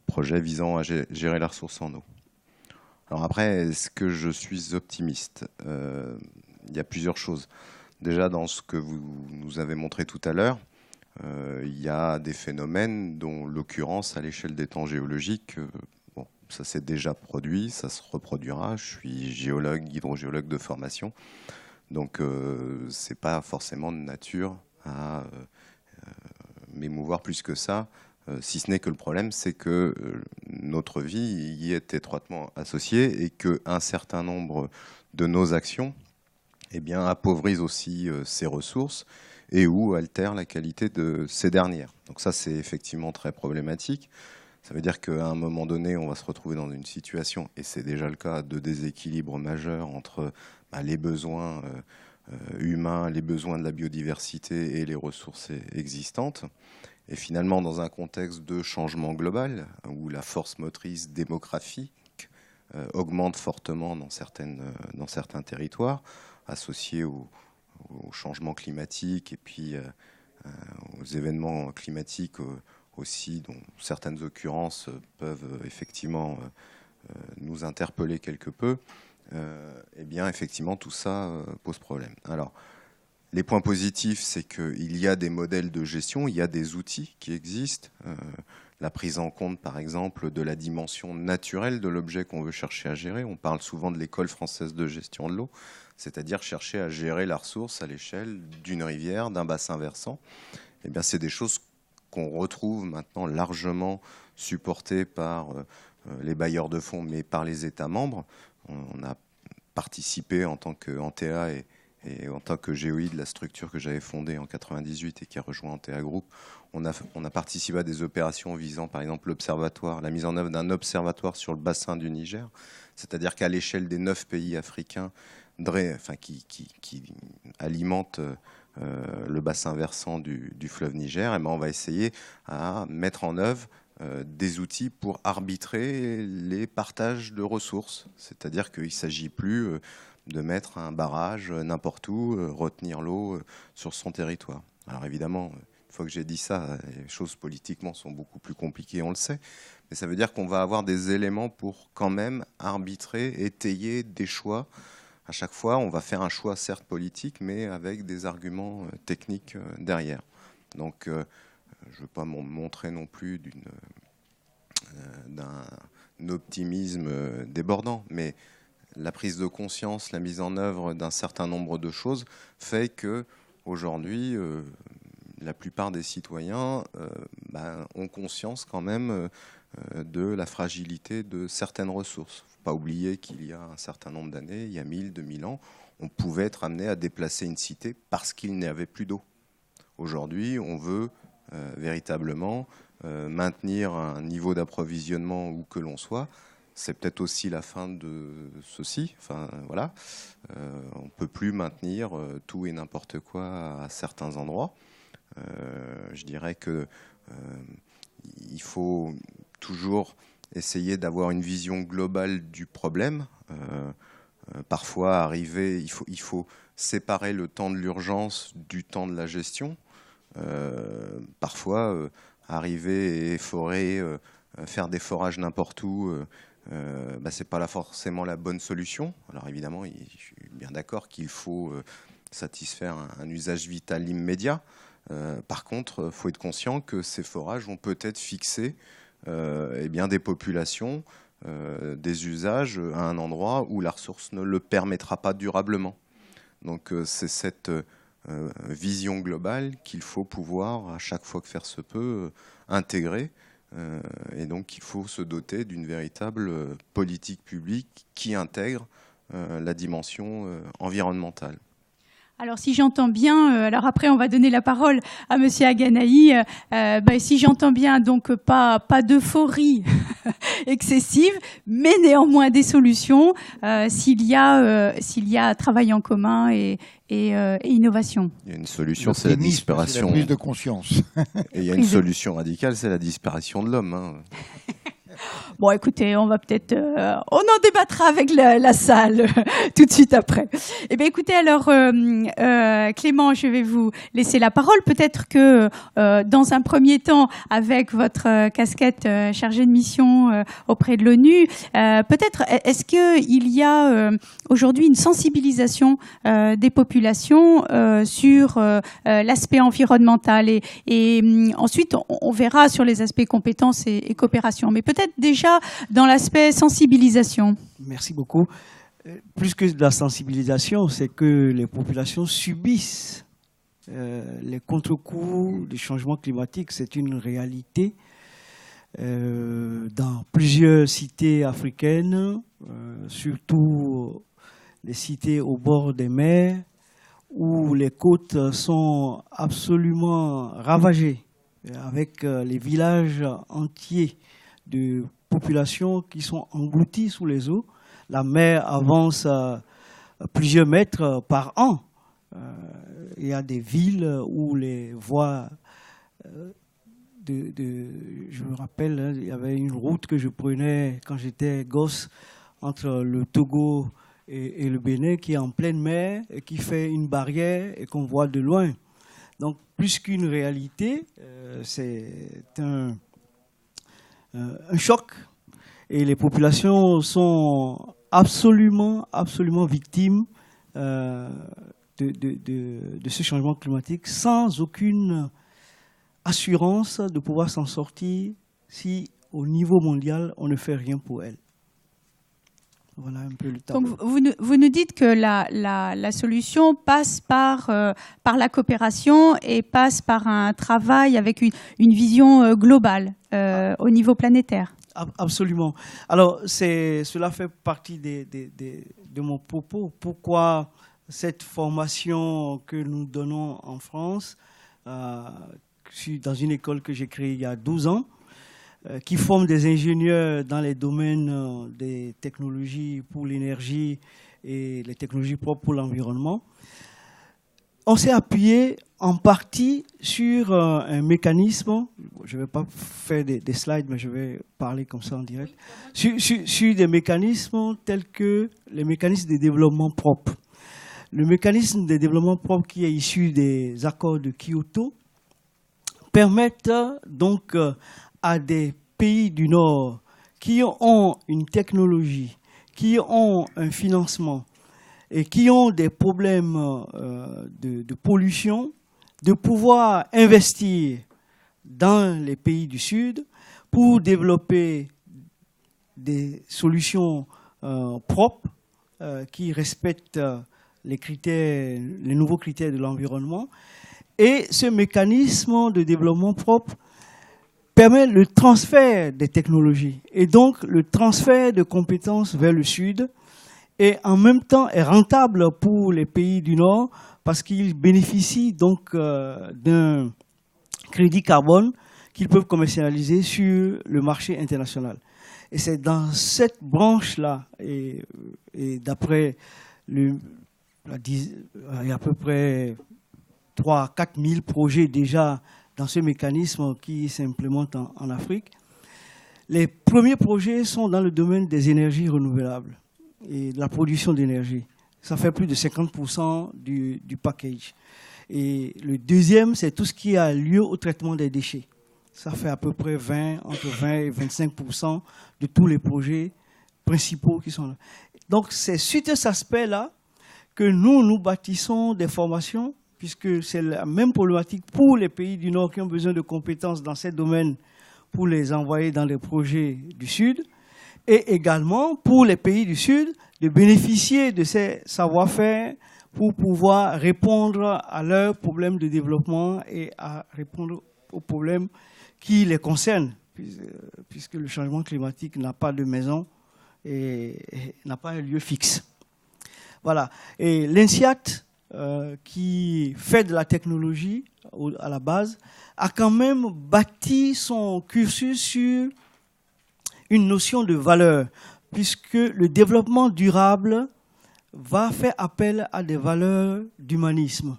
projets visant à gérer la ressource en eau. Alors après, est-ce que je suis optimiste? Il y a plusieurs choses. Déjà, dans ce que vous nous avez montré tout à l'heure, il y a des phénomènes dont l'occurrence à l'échelle des temps géologiques, ça s'est déjà produit, ça se reproduira. Je suis géologue, hydrogéologue de formation. Donc, ce n'est pas forcément de nature à m'émouvoir plus que ça, si ce n'est que le problème, c'est que notre vie y est étroitement associée et qu'un certain nombre de nos actions appauvrissent aussi ces ressources et ou altèrent la qualité de ces dernières. Donc ça, c'est effectivement très problématique. Ça veut dire qu'à un moment donné, on va se retrouver dans une situation, et c'est déjà le cas, de déséquilibre majeur entre les besoins humains, les besoins de la biodiversité et les ressources existantes. Et finalement, dans un contexte de changement global, où la force motrice démographique augmente fortement dans certains territoires, associés au changement climatique et puis aux événements climatiques aussi, dont certaines occurrences peuvent effectivement nous interpeller quelque peu, eh bien effectivement tout ça pose problème. Alors, les points positifs, c'est qu'il y a des modèles de gestion, il y a des outils qui existent. La prise en compte, par exemple, de la dimension naturelle de l'objet qu'on veut chercher à gérer. On parle souvent de l'école française de gestion de l'eau, c'est-à-dire chercher à gérer la ressource à l'échelle d'une rivière, d'un bassin versant. Eh bien, c'est des choses qu'on retrouve maintenant largement supportées par les bailleurs de fonds, mais par les États membres. On a participé en tant qu'Antea et en tant que GOI de la structure que j'avais fondée en 98 et qui a rejoint Antea Group, on a participé à des opérations visant par exemple l'observatoire, la mise en œuvre d'un observatoire sur le bassin du Niger, c'est-à-dire qu'à l'échelle des 9 pays africains qui alimentent le bassin versant du fleuve Niger, on va essayer à mettre en œuvre des outils pour arbitrer les partages de ressources, c'est-à-dire qu'il ne s'agit plus de mettre un barrage n'importe où, retenir l'eau sur son territoire. Alors évidemment, une fois que j'ai dit ça, les choses politiquement sont beaucoup plus compliquées, on le sait, mais ça veut dire qu'on va avoir des éléments pour quand même arbitrer, étayer des choix. À chaque fois, on va faire un choix certes politique, mais avec des arguments techniques derrière. Donc, je ne veux pas m'en montrer non plus d'un optimisme débordant, mais la prise de conscience, la mise en œuvre d'un certain nombre de choses fait que aujourd'hui, la plupart des citoyens ont conscience quand même de la fragilité de certaines ressources. Il ne faut pas oublier qu'il y a un certain nombre d'années, il y a 1000, 2000 ans, on pouvait être amené à déplacer une cité parce qu'il n'y avait plus d'eau. Aujourd'hui, on veut véritablement maintenir un niveau d'approvisionnement où que l'on soit. C'est peut-être aussi la fin de ceci. Enfin, voilà. On ne peut plus maintenir tout et n'importe quoi à certains endroits. Je dirais qu'il faut toujours essayer d'avoir une vision globale du problème. Parfois, il faut séparer le temps de l'urgence du temps de la gestion. Parfois, arriver et forer, faire des forages n'importe où, c'est pas forcément la bonne solution. Alors évidemment, je suis bien d'accord qu'il faut satisfaire un usage vital immédiat. Par contre, il faut être conscient que ces forages vont peut-être fixer des populations, des usages à un endroit où la ressource ne le permettra pas durablement. Donc c'est cette vision globale qu'il faut pouvoir, à chaque fois que faire se peut, intégrer. Et donc il faut se doter d'une véritable politique publique qui intègre la dimension environnementale. Alors si j'entends bien, alors après on va donner la parole à Monsieur Aganaï. Si j'entends bien, donc pas d'euphorie excessive, mais néanmoins des solutions s'il y a travail en commun et innovation. Il y a une solution, c'est la disparition. C'est la prise de conscience. Et il y a une solution radicale, c'est la disparition de l'homme. Hein. Bon, écoutez, on va peut-être, on en débattra avec la salle tout de suite après. Eh bien, écoutez, alors, Clément, je vais vous laisser la parole. Peut-être que, dans un premier temps, avec votre casquette chargée de mission auprès de l'ONU, peut-être, est-ce qu'il y a aujourd'hui une sensibilisation des populations sur l'aspect environnemental et ensuite, on verra sur les aspects compétences et coopération. Mais peut-être déjà dans l'aspect sensibilisation. Merci beaucoup. Plus que de la sensibilisation, c'est que les populations subissent les contre-coups du changement climatique. C'est une réalité dans plusieurs cités africaines, surtout les cités au bord des mers, où les côtes sont absolument ravagées, avec les villages entiers de populations qui sont englouties sous les eaux. La mer avance plusieurs mètres par an. Il y a des villes où les voies je me rappelle, hein, il y avait une route que je prenais quand j'étais gosse entre le Togo et le Bénin qui est en pleine mer et qui fait une barrière et qu'on voit de loin. Donc, plus qu'une réalité, c'est un choc. Et les populations sont absolument victimes de ce changement climatique sans aucune assurance de pouvoir s'en sortir si, au niveau mondial, on ne fait rien pour elles. Voilà un peu le tableau. Donc vous nous dites que la solution passe par la coopération et passe par un travail avec une vision globale au niveau planétaire. Absolument. Alors, cela fait partie de mon propos. Pourquoi cette formation que nous donnons en France, je suis dans une école que j'ai créée il y a 12 ans, qui forme des ingénieurs dans les domaines des technologies pour l'énergie et les technologies propres pour l'environnement. On s'est appuyé en partie sur un mécanisme, je ne vais pas faire des slides, mais je vais parler comme ça en direct, sur des mécanismes tels que les mécanismes de développement propre. Le mécanisme de développement propre qui est issu des accords de Kyoto permettent donc à des pays du Nord qui ont une technologie, qui ont un financement et qui ont des problèmes de pollution, de pouvoir investir dans les pays du Sud pour développer des solutions propres qui respectent les nouveaux critères de l'environnement. Et ce mécanisme de développement propre permet le transfert des technologies et donc le transfert de compétences vers le Sud et en même temps est rentable pour les pays du Nord parce qu'ils bénéficient donc d'un crédit carbone qu'ils peuvent commercialiser sur le marché international. Et c'est dans cette branche-là, et d'après il y a à peu près 3 à 4 000 projets déjà dans ce mécanisme qui s'implémente en Afrique. Les premiers projets sont dans le domaine des énergies renouvelables et de la production d'énergie. Ça fait plus de 50% du package. Et le deuxième, c'est tout ce qui a lieu au traitement des déchets. Ça fait à peu près entre 20 et 25% de tous les projets principaux qui sont là. Donc c'est sur cet aspect-là que nous bâtissons des formations, puisque c'est la même problématique pour les pays du Nord qui ont besoin de compétences dans ces domaines pour les envoyer dans les projets du Sud, et également pour les pays du Sud de bénéficier de ces savoir-faire pour pouvoir répondre à leurs problèmes de développement et à répondre aux problèmes qui les concernent, puisque le changement climatique n'a pas de maison et n'a pas un lieu fixe. Voilà. Et l'INSEAD, qui fait de la technologie à la base, a quand même bâti son cursus sur une notion de valeur, puisque le développement durable va faire appel à des valeurs d'humanisme,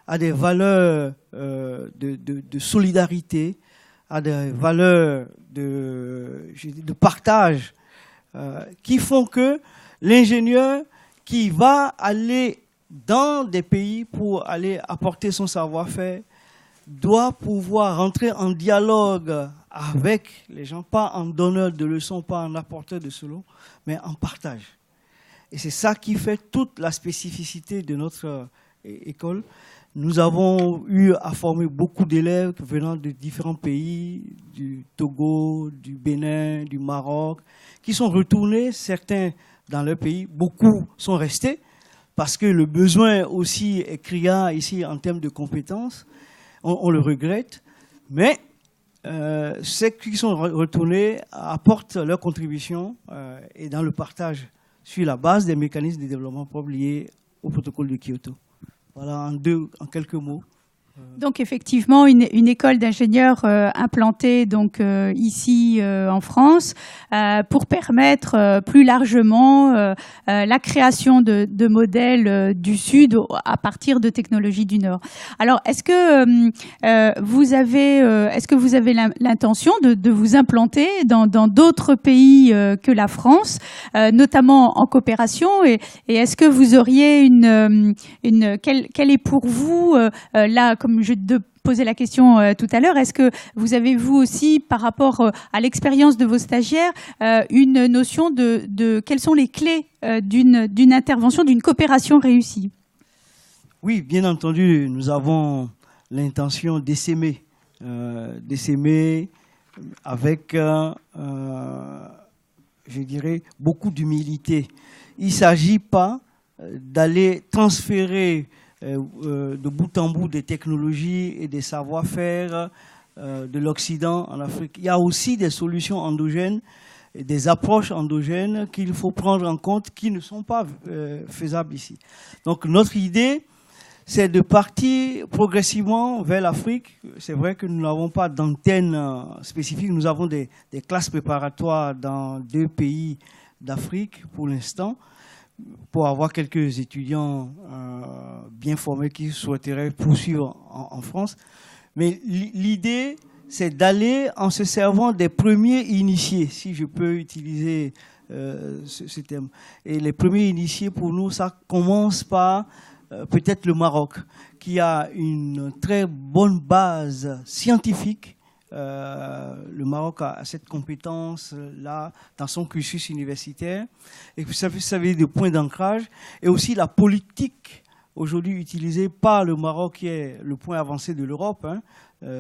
à des valeurs de solidarité, à des valeurs de partage, qui font que l'ingénieur qui va aller dans des pays pour aller apporter son savoir-faire doit pouvoir rentrer en dialogue avec les gens, pas en donneur de leçons, pas en apporteur de leçons, mais en partage. Et c'est ça qui fait toute la spécificité de notre école. Nous avons eu à former beaucoup d'élèves venant de différents pays, du Togo, du Bénin, du Maroc, qui sont retournés, certains dans leur pays, beaucoup sont restés, parce que le besoin aussi est criant ici en termes de compétences. On le regrette, mais ceux qui sont retournés apportent leur contribution et dans le partage sur la base des mécanismes de développement propre liés au protocole de Kyoto. Voilà, en quelques mots. Donc effectivement, une école d'ingénieurs implantée donc ici en France pour permettre plus largement la création de modèles du Sud à partir de technologies du Nord. Alors, est-ce que vous avez l'intention de vous implanter dans d'autres pays que la France, notamment en coopération, et est-ce que vous auriez quelle est pour vous là, comme je te posais la question tout à l'heure, est-ce que vous avez, vous aussi, par rapport à l'expérience de vos stagiaires, une notion de quelles sont les clés d'une intervention, d'une coopération réussie? Oui, bien entendu, nous avons l'intention d'essaimer avec, je dirais, beaucoup d'humilité. Il ne s'agit pas d'aller transférer de bout en bout des technologies et des savoir-faire de l'Occident en Afrique. Il y a aussi des solutions endogènes, des approches endogènes qu'il faut prendre en compte qui ne sont pas faisables ici. Donc notre idée, c'est de partir progressivement vers l'Afrique. C'est vrai que nous n'avons pas d'antenne spécifique. Nous avons des classes préparatoires dans 2 pays d'Afrique pour l'instant, pour avoir quelques étudiants bien formés qui souhaiteraient poursuivre en France. Mais l'idée, c'est d'aller en se servant des premiers initiés, si je peux utiliser ce terme. Et les premiers initiés, pour nous, ça commence par peut-être le Maroc, qui a une très bonne base scientifique. Le Maroc a cette compétence-là dans son cursus universitaire. Et vous savez, des points d'ancrage. Et aussi la politique aujourd'hui utilisée par le Maroc, qui est le point avancé de l'Europe,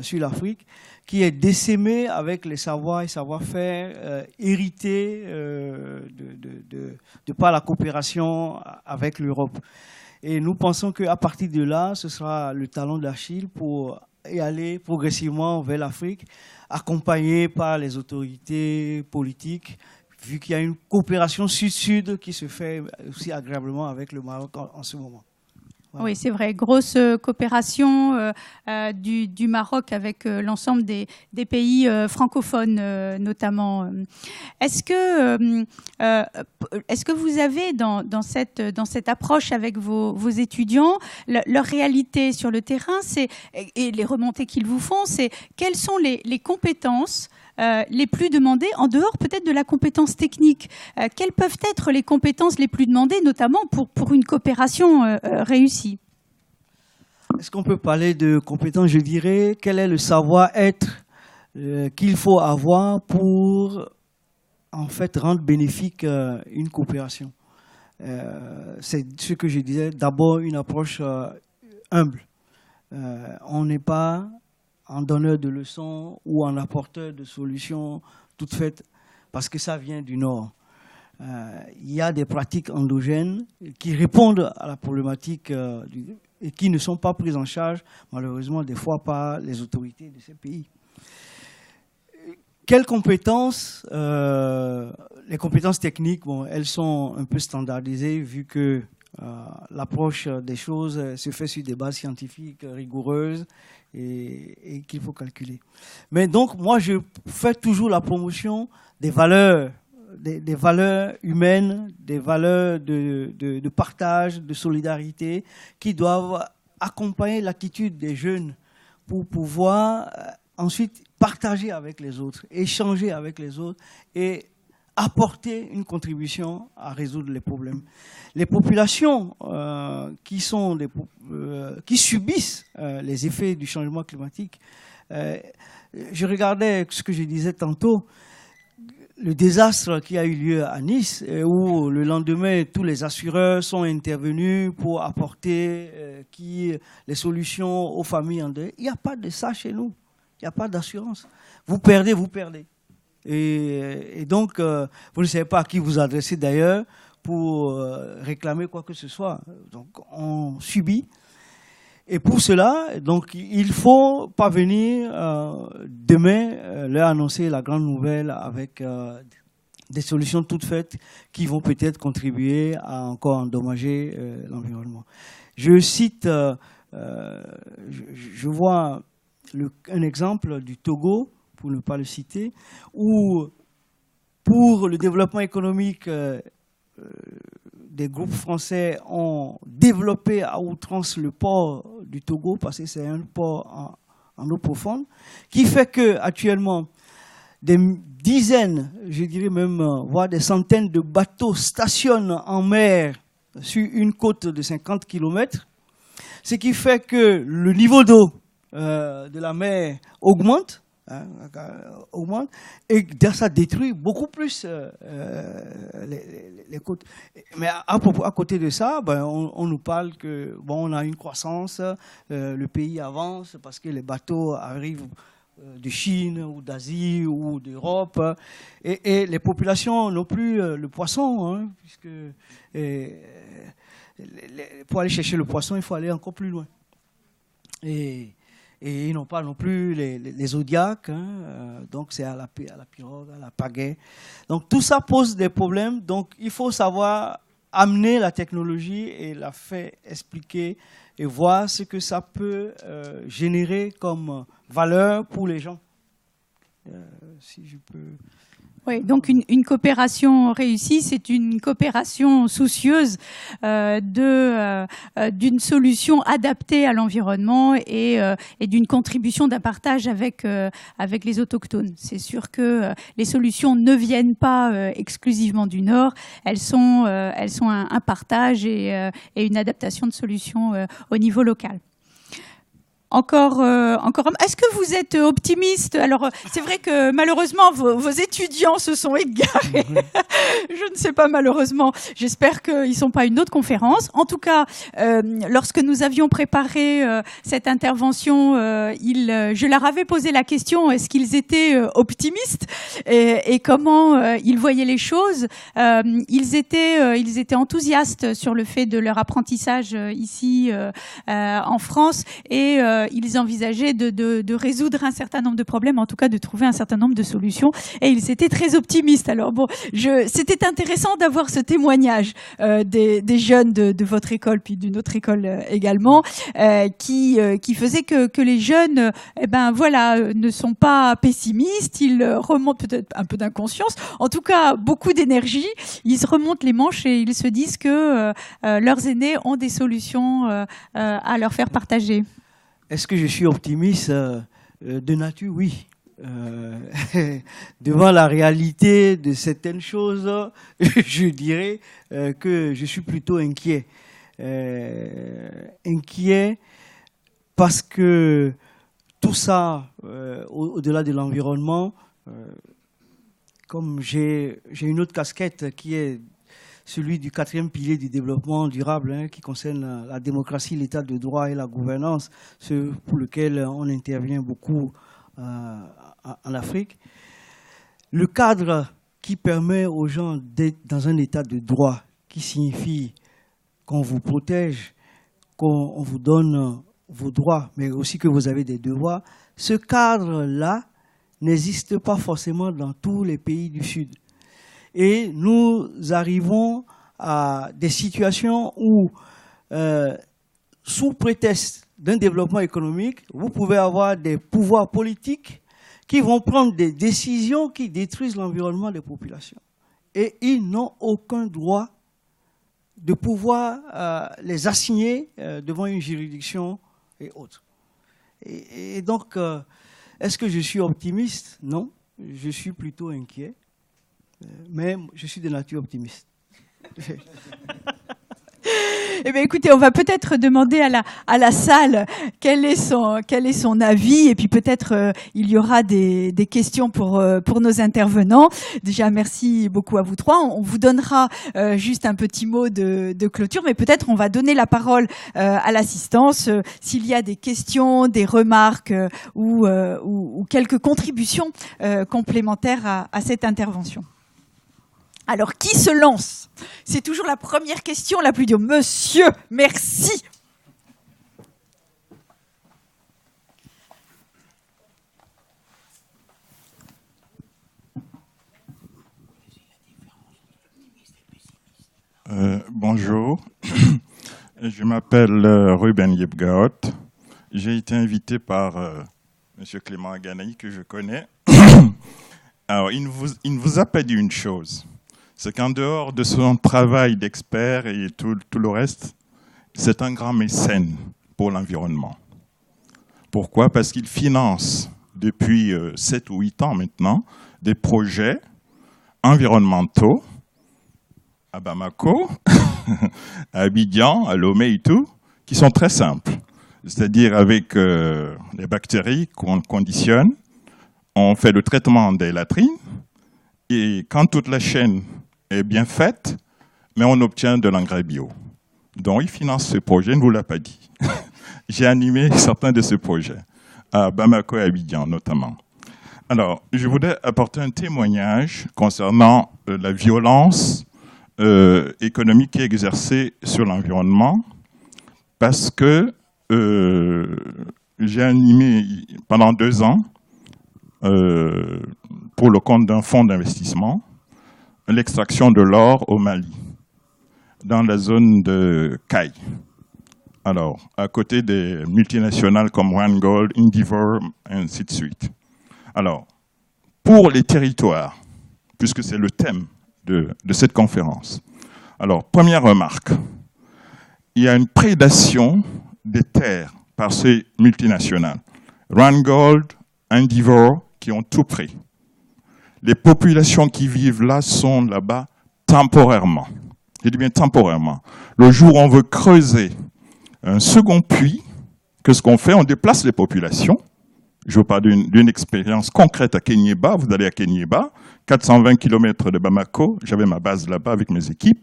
sur l'Afrique, qui est d'essaimer avec les savoirs et savoir-faire hérités de par la coopération avec l'Europe. Et nous pensons qu'à partir de là, ce sera le talon d'Achille pour y aller progressivement vers l'Afrique, accompagné par les autorités politiques, vu qu'il y a une coopération sud-sud qui se fait aussi agréablement avec le Maroc en ce moment. Voilà. Oui, c'est vrai. Grosse coopération du Maroc avec l'ensemble des pays francophones, notamment. Est-ce que vous avez dans cette approche avec vos étudiants, leur réalité sur le terrain, et les remontées qu'ils vous font, c'est quelles sont les compétences les plus demandées, en dehors peut-être de la compétence technique? Quelles peuvent être les compétences les plus demandées, notamment pour une coopération réussie? Est-ce qu'on peut parler de compétences? Je dirais, quel est le savoir-être qu'il faut avoir pour en fait rendre bénéfique une coopération? C'est ce que je disais, d'abord une approche humble. On n'est pas en donneur de leçons ou en apporteur de solutions toutes faites, parce que ça vient du Nord. Il y a des pratiques endogènes qui répondent à la problématique et qui ne sont pas prises en charge, malheureusement, des fois par les autorités de ces pays. Quelles compétences? Les compétences techniques, bon, elles sont un peu standardisées vu que l'approche des choses se fait sur des bases scientifiques rigoureuses et qu'il faut calculer. Mais donc, moi, je fais toujours la promotion des valeurs, des valeurs humaines, des valeurs de partage, de solidarité, qui doivent accompagner l'attitude des jeunes pour pouvoir ensuite partager avec les autres, échanger avec les autres et apporter une contribution à résoudre les problèmes. Les populations qui subissent les effets du changement climatique, je regardais ce que je disais tantôt, le désastre qui a eu lieu à Nice, où le lendemain, tous les assureurs sont intervenus pour apporter les solutions aux familles en deuil. Il n'y a pas de ça chez nous. Il n'y a pas d'assurance. Vous perdez, vous perdez. Et donc, vous ne savez pas à qui vous adresser d'ailleurs pour réclamer quoi que ce soit. Donc, on subit. Et pour cela, donc, il faut pas venir demain leur annoncer la grande nouvelle avec des solutions toutes faites qui vont peut-être contribuer à encore endommager l'environnement. Je cite je vois un exemple du Togo, pour ne pas le citer, où pour le développement économique, des groupes français ont développé à outrance le port du Togo, parce que c'est un port en eau profonde, qui fait que actuellement des dizaines, je dirais même, voire des centaines de bateaux stationnent en mer sur une côte de 50 km, ce qui fait que le niveau d'eau de la mer augmente, et ça détruit beaucoup plus les côtes. Mais à côté de ça, on nous parle que on a une croissance, le pays avance parce que les bateaux arrivent de Chine ou d'Asie ou d'Europe, et les populations n'ont plus le poisson, puisque pour aller chercher le poisson, il faut aller encore plus loin. Et ils n'ont pas non plus les zodiacs, donc c'est à la pirogue, à la pagaie. Donc tout ça pose des problèmes, donc il faut savoir amener la technologie et la faire expliquer et voir ce que ça peut générer comme valeur pour les gens. Si je peux... Oui, donc une coopération réussie, c'est une coopération soucieuse d'une solution adaptée à l'environnement et d'une contribution d'un partage avec les autochtones. C'est sûr que les solutions ne viennent pas exclusivement du Nord, elles sont un partage et une adaptation de solutions au niveau local. Encore. Est-ce que vous êtes optimiste? Alors, c'est vrai que malheureusement, vos étudiants se sont égarés. Je ne sais pas, malheureusement. J'espère qu'ils ne sont pas à une autre conférence. En tout cas, lorsque nous avions préparé cette intervention, je leur avais posé la question, est-ce qu'ils étaient optimistes et comment ils voyaient les choses. Ils étaient enthousiastes sur le fait de leur apprentissage ici en France et ils envisageaient de résoudre un certain nombre de problèmes, en tout cas de trouver un certain nombre de solutions, et ils étaient très optimistes. Alors bon, c'était intéressant d'avoir ce témoignage des jeunes de votre école, puis d'une autre école également, qui faisait que les jeunes, ne sont pas pessimistes, ils remontent peut-être un peu d'inconscience, en tout cas beaucoup d'énergie, ils se remontent les manches et ils se disent que leurs aînés ont des solutions à leur faire partager. Est-ce que je suis optimiste? De nature, oui. Devant la réalité de certaines choses, je dirais que je suis plutôt inquiet. Inquiet parce que tout ça, au-delà de l'environnement, comme j'ai une autre casquette qui est celui du 4e pilier du développement durable, qui concerne la démocratie, l'état de droit et la gouvernance, ce pour lequel on intervient beaucoup en Afrique. Le cadre qui permet aux gens d'être dans un état de droit, qui signifie qu'on vous protège, qu'on vous donne vos droits, mais aussi que vous avez des devoirs, ce cadre-là n'existe pas forcément dans tous les pays du Sud. Et nous arrivons à des situations où, sous prétexte d'un développement économique, vous pouvez avoir des pouvoirs politiques qui vont prendre des décisions qui détruisent l'environnement des populations. Et ils n'ont aucun droit de pouvoir les assigner devant une juridiction et autres. Et donc, est-ce que je suis optimiste? Non, je suis plutôt inquiet. Mais je suis de nature optimiste. Eh bien, écoutez, on va peut-être demander à la salle quel est son avis, et puis peut-être il y aura des questions pour nos intervenants. Déjà, merci beaucoup à vous trois. On vous donnera juste un petit mot de clôture, mais peut-être on va donner la parole à l'assistance s'il y a des questions, des remarques ou quelques contributions complémentaires à cette intervention. Alors, qui se lance? C'est toujours la première question la plus dure. Monsieur, merci. Bonjour. Je m'appelle Ruben Yebgaot. J'ai été invité par M. Clément Aganaï, que je connais. Alors, il ne vous a pas dit une chose. C'est qu'en dehors de son travail d'expert et tout le reste, c'est un grand mécène pour l'environnement. Pourquoi? Parce qu'il finance depuis 7 ou 8 ans maintenant des projets environnementaux à Bamako, à Abidjan, à Lomé et tout, qui sont très simples. C'est-à-dire avec les bactéries qu'on conditionne, on fait le traitement des latrines et quand toute la chaîne est bien faite, mais on obtient de l'engrais bio. Donc il finance ce projet, je ne vous l'ai pas dit. J'ai animé certains de ces projets, à Bamako et Abidjan notamment. Alors, je voudrais apporter un témoignage concernant la violence économique qui est exercée sur l'environnement, parce que j'ai animé pendant 2 ans, pour le compte d'un fonds d'investissement, l'extraction de l'or au Mali, dans la zone de Caille. Alors, à côté des multinationales comme Randgold, Endeavour, et ainsi de suite. Alors, pour les territoires, puisque c'est le thème de cette conférence. Alors, première remarque, il y a une prédation des terres par ces multinationales. Randgold, Endeavour, qui ont tout pris. Les populations qui vivent là sont là-bas temporairement. Je dis bien temporairement. Le jour où on veut creuser un second puits, qu'est-ce qu'on fait? On déplace les populations. Je vous parle d'une expérience concrète à Kenyeba. Vous allez à Kenyeba, 420 km de Bamako. J'avais ma base là-bas avec mes équipes.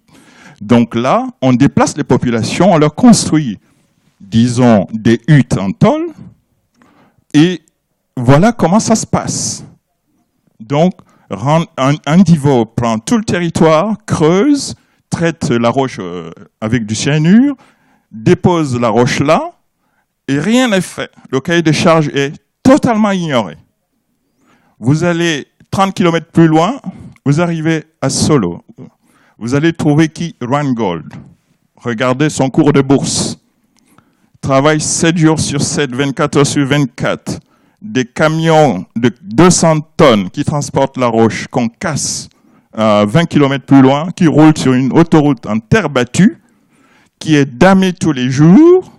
Donc là, on déplace les populations, on leur construit, disons, des huttes en tôle. Et voilà comment ça se passe. Donc, Endeavour prend tout le territoire, creuse, traite la roche avec du cyanure, dépose la roche là, et rien n'est fait. Le cahier des charges est totalement ignoré. Vous allez 30 km plus loin, vous arrivez à Solo. Vous allez trouver qui? Randgold. Regardez son cours de bourse. Travaille 7 jours sur 7, 24 heures sur 24. Des camions de 200 tonnes qui transportent la roche, qu'on casse à 20 km plus loin, qui roulent sur une autoroute en terre battue, qui est damée tous les jours.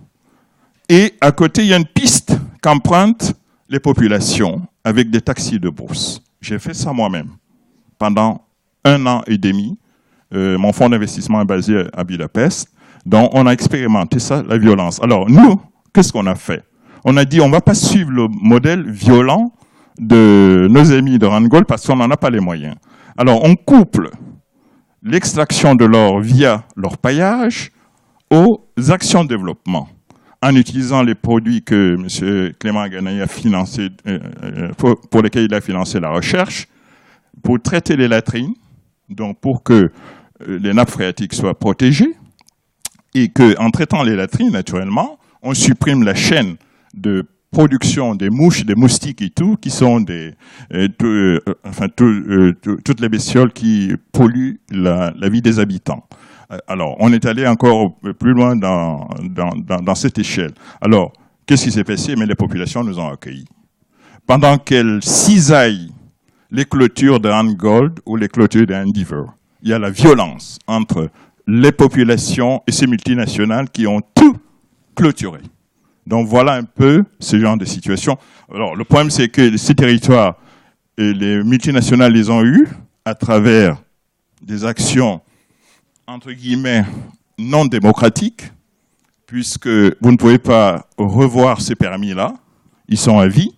Et à côté, il y a une piste qu'empruntent les populations avec des taxis de bourse. J'ai fait ça moi-même pendant 1 an et demi. Mon fonds d'investissement est basé à Budapest. Donc, on a expérimenté ça, la violence. Alors, nous, qu'est-ce qu'on a fait? On a dit, on ne va pas suivre le modèle violent de nos amis de Randgold parce qu'on n'en a pas les moyens. Alors, on couple l'extraction de l'or via leur paillage aux actions de développement en utilisant les produits que M. Clément Aganaï a financé, pour lesquels il a financé la recherche, pour traiter les latrines, donc pour que les nappes phréatiques soient protégées, et qu'en traitant les latrines, naturellement, on supprime la chaîne de production des mouches, des moustiques et tout, qui sont toutes les bestioles qui polluent la vie des habitants. Alors, on est allé encore plus loin dans cette échelle. Alors, qu'est-ce qui s'est passé? Mais les populations nous ont accueillis. Pendant qu'elles cisaillent les clôtures de Randgold ou les clôtures d'Endeavour, il y a la violence entre les populations et ces multinationales qui ont tout clôturé. Donc voilà un peu ce genre de situation. Alors le problème, c'est que ces territoires, les multinationales les ont eus à travers des actions, entre guillemets, non démocratiques, puisque vous ne pouvez pas revoir ces permis-là, ils sont à vie.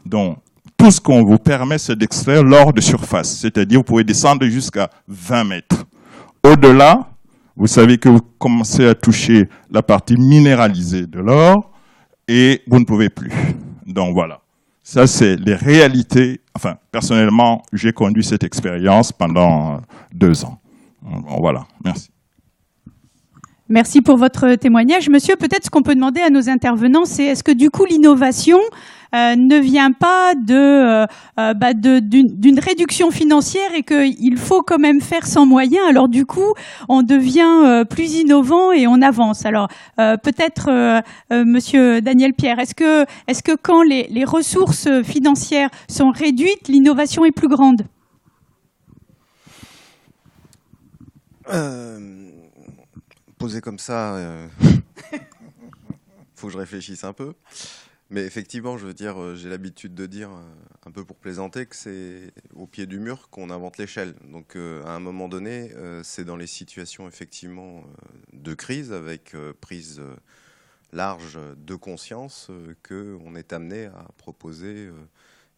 Donc tout ce qu'on vous permet, c'est d'extraire l'or de surface, c'est-à-dire vous pouvez descendre jusqu'à 20 mètres. Au-delà, vous savez que vous commencez à toucher la partie minéralisée de l'or et vous ne pouvez plus. Donc voilà, ça c'est les réalités. Enfin, personnellement, j'ai conduit cette expérience pendant 2 ans. Bon, voilà, merci. Merci pour votre témoignage. Monsieur, peut-être ce qu'on peut demander à nos intervenants, c'est est-ce que du coup l'innovation ne vient pas d'une réduction financière et qu'il faut quand même faire sans moyens. Alors du coup, on devient plus innovant et on avance. Alors peut-être, Monsieur Daniel Pierre, est-ce que quand les ressources financières sont réduites, l'innovation est plus grande? Posé comme ça, faut que je réfléchisse un peu. Mais effectivement, je veux dire, j'ai l'habitude de dire, un peu pour plaisanter, que c'est au pied du mur qu'on invente l'échelle. Donc, à un moment donné, c'est dans les situations effectivement de crise, avec prise large de conscience, qu'on est amené à proposer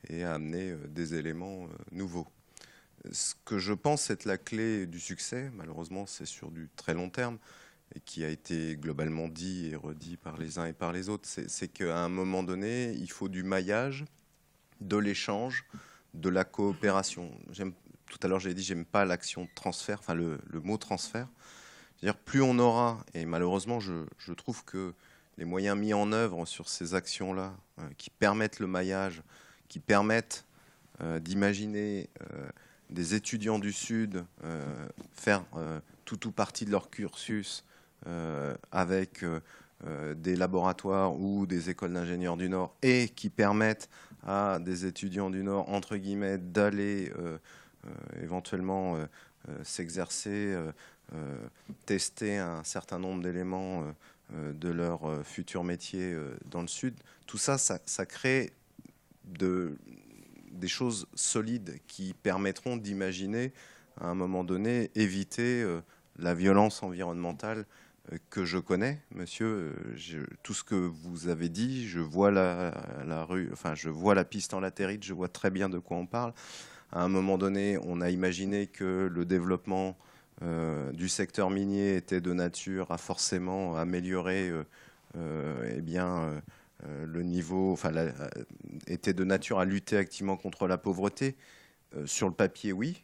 et à amener des éléments nouveaux. Ce que je pense être la clé du succès, malheureusement, c'est sur du très long terme, et qui a été globalement dit et redit par les uns et par les autres, c'est qu'à un moment donné, il faut du maillage, de l'échange, de la coopération. Tout à l'heure, j'ai dit, j'aime pas l'action de transfert, enfin le mot transfert. C'est-à-dire, plus on aura, et malheureusement, je trouve que les moyens mis en œuvre sur ces actions-là, qui permettent le maillage, qui permettent d'imaginer des étudiants du Sud faire tout ou partie de leur cursus avec des laboratoires ou des écoles d'ingénieurs du Nord, et qui permettent à des étudiants du Nord, entre guillemets, d'aller éventuellement s'exercer, tester un certain nombre d'éléments de leur futur métier dans le Sud. Tout ça, ça crée des choses solides qui permettront d'imaginer, à un moment donné, éviter la violence environnementale que je connais, monsieur. Tout ce que vous avez dit, je vois la rue, enfin, je vois la piste en latérite, je vois très bien de quoi on parle. À un moment donné, on a imaginé que le développement du secteur minier était de nature à forcément améliorer le niveau, enfin, était de nature à lutter activement contre la pauvreté. Sur le papier, oui,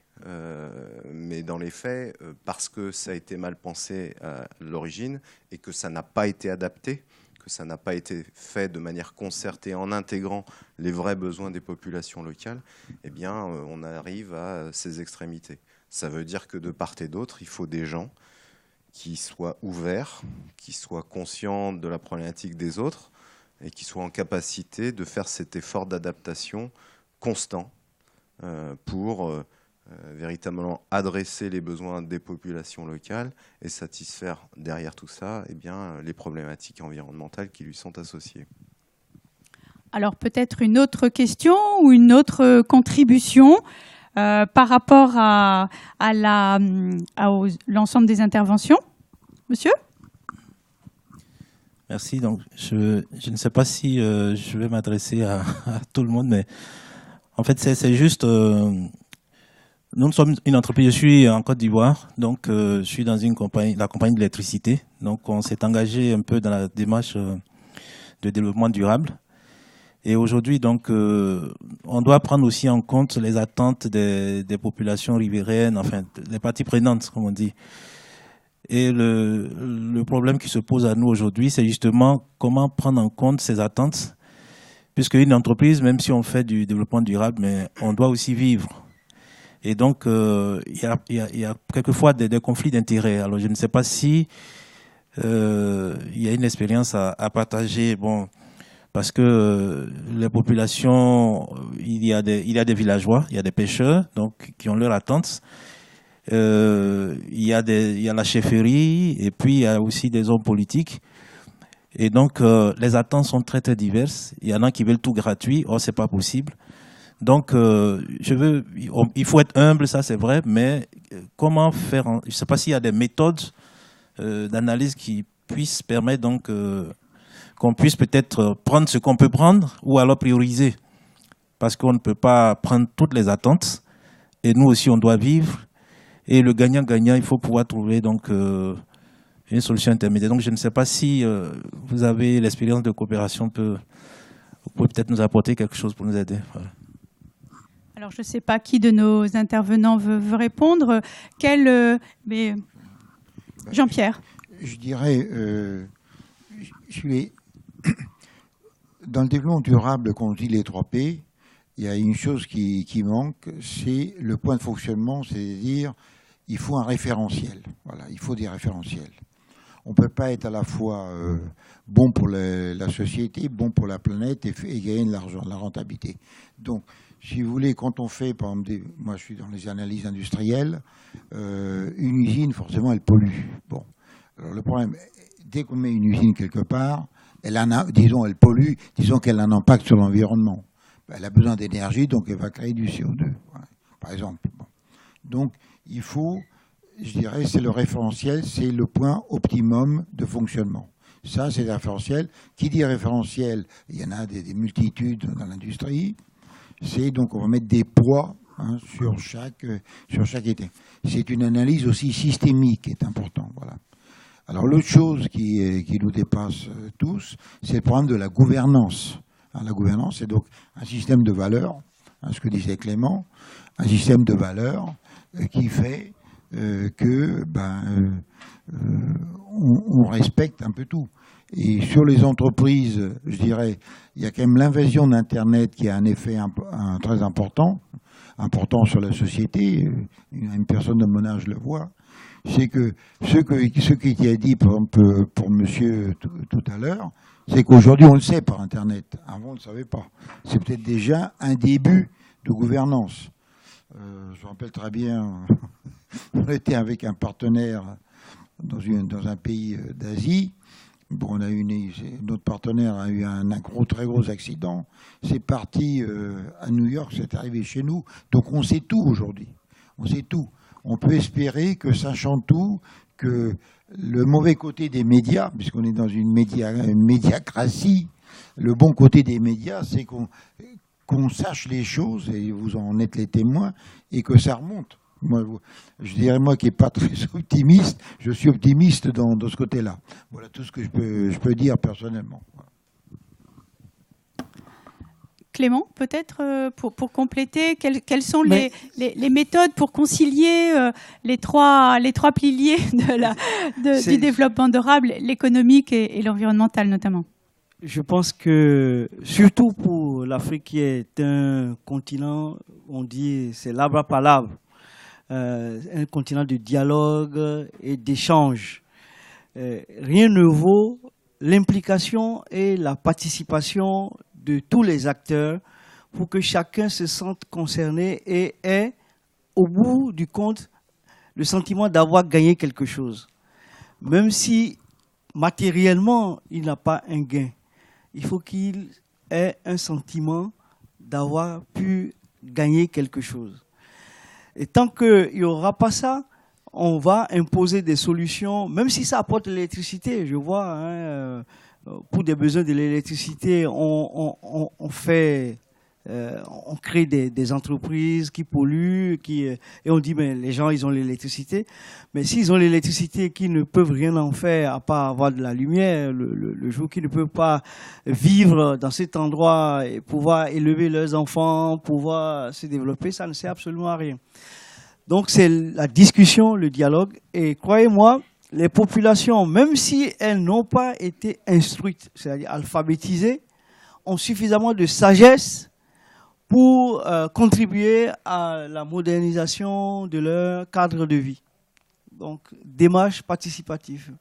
mais dans les faits, parce que ça a été mal pensé à l'origine et que ça n'a pas été adapté, que ça n'a pas été fait de manière concertée en intégrant les vrais besoins des populations locales, eh bien, on arrive à ces extrémités. Ça veut dire que de part et d'autre, il faut des gens qui soient ouverts, qui soient conscients de la problématique des autres, et qui soient en capacité de faire cet effort d'adaptation constant pour véritablement adresser les besoins des populations locales et satisfaire derrière tout ça les problématiques environnementales qui lui sont associées. Alors peut-être une autre question ou une autre contribution par rapport à l'ensemble des interventions. Monsieur ? Merci. Donc, je ne sais pas si je vais m'adresser à tout le monde, mais en fait, c'est juste... nous sommes une entreprise, je suis en Côte d'Ivoire, donc je suis dans une compagnie, la compagnie de l'électricité. Donc, on s'est engagé un peu dans la démarche de développement durable. Et aujourd'hui, donc, on doit prendre aussi en compte les attentes des populations riveraines, enfin, des parties prenantes, comme on dit. Et le problème qui se pose à nous aujourd'hui, c'est justement comment prendre en compte ces attentes, puisque une entreprise, même si on fait du développement durable, mais on doit aussi vivre. Et donc, il y a quelquefois des conflits d'intérêts. Alors, je ne sais pas si il y a une expérience à partager. Bon, parce que les populations, il y a des villageois, il y a des pêcheurs, donc qui ont leurs attentes. Il y a la chefferie et puis il y a aussi des hommes politiques. Et donc, les attentes sont très, très diverses. Il y en a qui veulent tout gratuit. Or, c'est pas possible. Donc, il faut être humble, ça c'est vrai, mais comment faire, je ne sais pas s'il y a des méthodes d'analyse qui puissent permettre donc qu'on puisse peut-être prendre ce qu'on peut prendre ou alors prioriser. Parce qu'on ne peut pas prendre toutes les attentes. Et nous aussi, on doit vivre. Et le gagnant-gagnant, il faut pouvoir trouver donc une solution intermédiaire. Donc, je ne sais pas si vous avez l'expérience de coopération, vous pouvez peut-être nous apporter quelque chose pour nous aider. Voilà. Alors, je ne sais pas qui de nos intervenants veut répondre. Mais Jean-Pierre. Je dirais, dans le développement durable, quand on dit les 3 P, il y a une chose qui manque, c'est le point de fonctionnement, c'est-à-dire il faut un référentiel. Voilà, il faut des référentiels. On ne peut pas être à la fois bon pour la société, bon pour la planète et gagner de l'argent, de la rentabilité. Donc, si vous voulez, quand on fait, par exemple, moi je suis dans les analyses industrielles, une usine, forcément, elle pollue. Bon, alors le problème, dès qu'on met une usine quelque part, elle pollue, disons qu'elle a un impact sur l'environnement. Elle a besoin d'énergie, donc elle va créer du CO2, par exemple. Bon. Donc, il faut, je dirais, c'est le référentiel, c'est le point optimum de fonctionnement. Ça, c'est le référentiel. Qui dit référentiel, il y en a des multitudes dans l'industrie. C'est donc, on va mettre des poids sur chaque état. C'est une analyse aussi systémique qui est importante. Voilà. Alors, l'autre chose qui nous dépasse tous, c'est le problème de la gouvernance. La gouvernance, c'est donc un système de valeurs, ce que disait Clément, un système de valeurs qui fait que on respecte un peu tout. Et sur les entreprises, je dirais, il y a quand même l'invasion d'Internet qui a un effet très important sur la société. Une personne de mon âge le voit. C'est que ce qui a dit, par exemple, pour monsieur tout à l'heure, c'est qu'aujourd'hui, on le sait par Internet. Avant, on ne le savait pas. C'est peut-être déjà un début de gouvernance. Je me rappelle très bien, on était avec un partenaire dans un pays d'Asie. Bon, notre partenaire a eu un très gros accident. C'est parti à New York, c'est arrivé chez nous. Donc on sait tout aujourd'hui. On sait tout. On peut espérer que, sachant tout, que le mauvais côté des médias, puisqu'on est dans une médiacratie, le bon côté des médias, c'est qu'on sache les choses, et vous en êtes les témoins, et que ça remonte. Je dirais, moi qui n'ai pas très optimiste, je suis optimiste dans ce côté-là. Voilà tout ce que je peux dire personnellement. Clément, peut-être pour compléter, quelles sont les méthodes pour concilier les trois piliers du développement durable, l'économique et l'environnemental notamment? Je pense que, surtout pour l'Afrique qui est un continent, on dit c'est l'arbre à palabre, un continent de dialogue et d'échange. Rien ne vaut l'implication et la participation de tous les acteurs pour que chacun se sente concerné et ait, au bout du compte, le sentiment d'avoir gagné quelque chose. Même si matériellement, il n'a pas un gain, il faut qu'il ait un sentiment d'avoir pu gagner quelque chose. Et tant qu'il n'y aura pas ça, on va imposer des solutions, même si ça apporte l'électricité. Je vois, pour des besoins de l'électricité, on crée des entreprises qui polluent, et on dit mais les gens ils ont l'électricité, mais s'ils ont l'électricité, qu'ils ne peuvent rien en faire à part avoir de la lumière le jour, qu'ils ne peuvent pas vivre dans cet endroit et pouvoir élever leurs enfants, pouvoir se développer, ça ne sert absolument à rien. Donc c'est la discussion, le dialogue, et croyez-moi, les populations, même si elles n'ont pas été instruites, c'est-à-dire alphabétisées, ont suffisamment de sagesse pour contribuer à la modernisation de leur cadre de vie. Donc, démarche participative.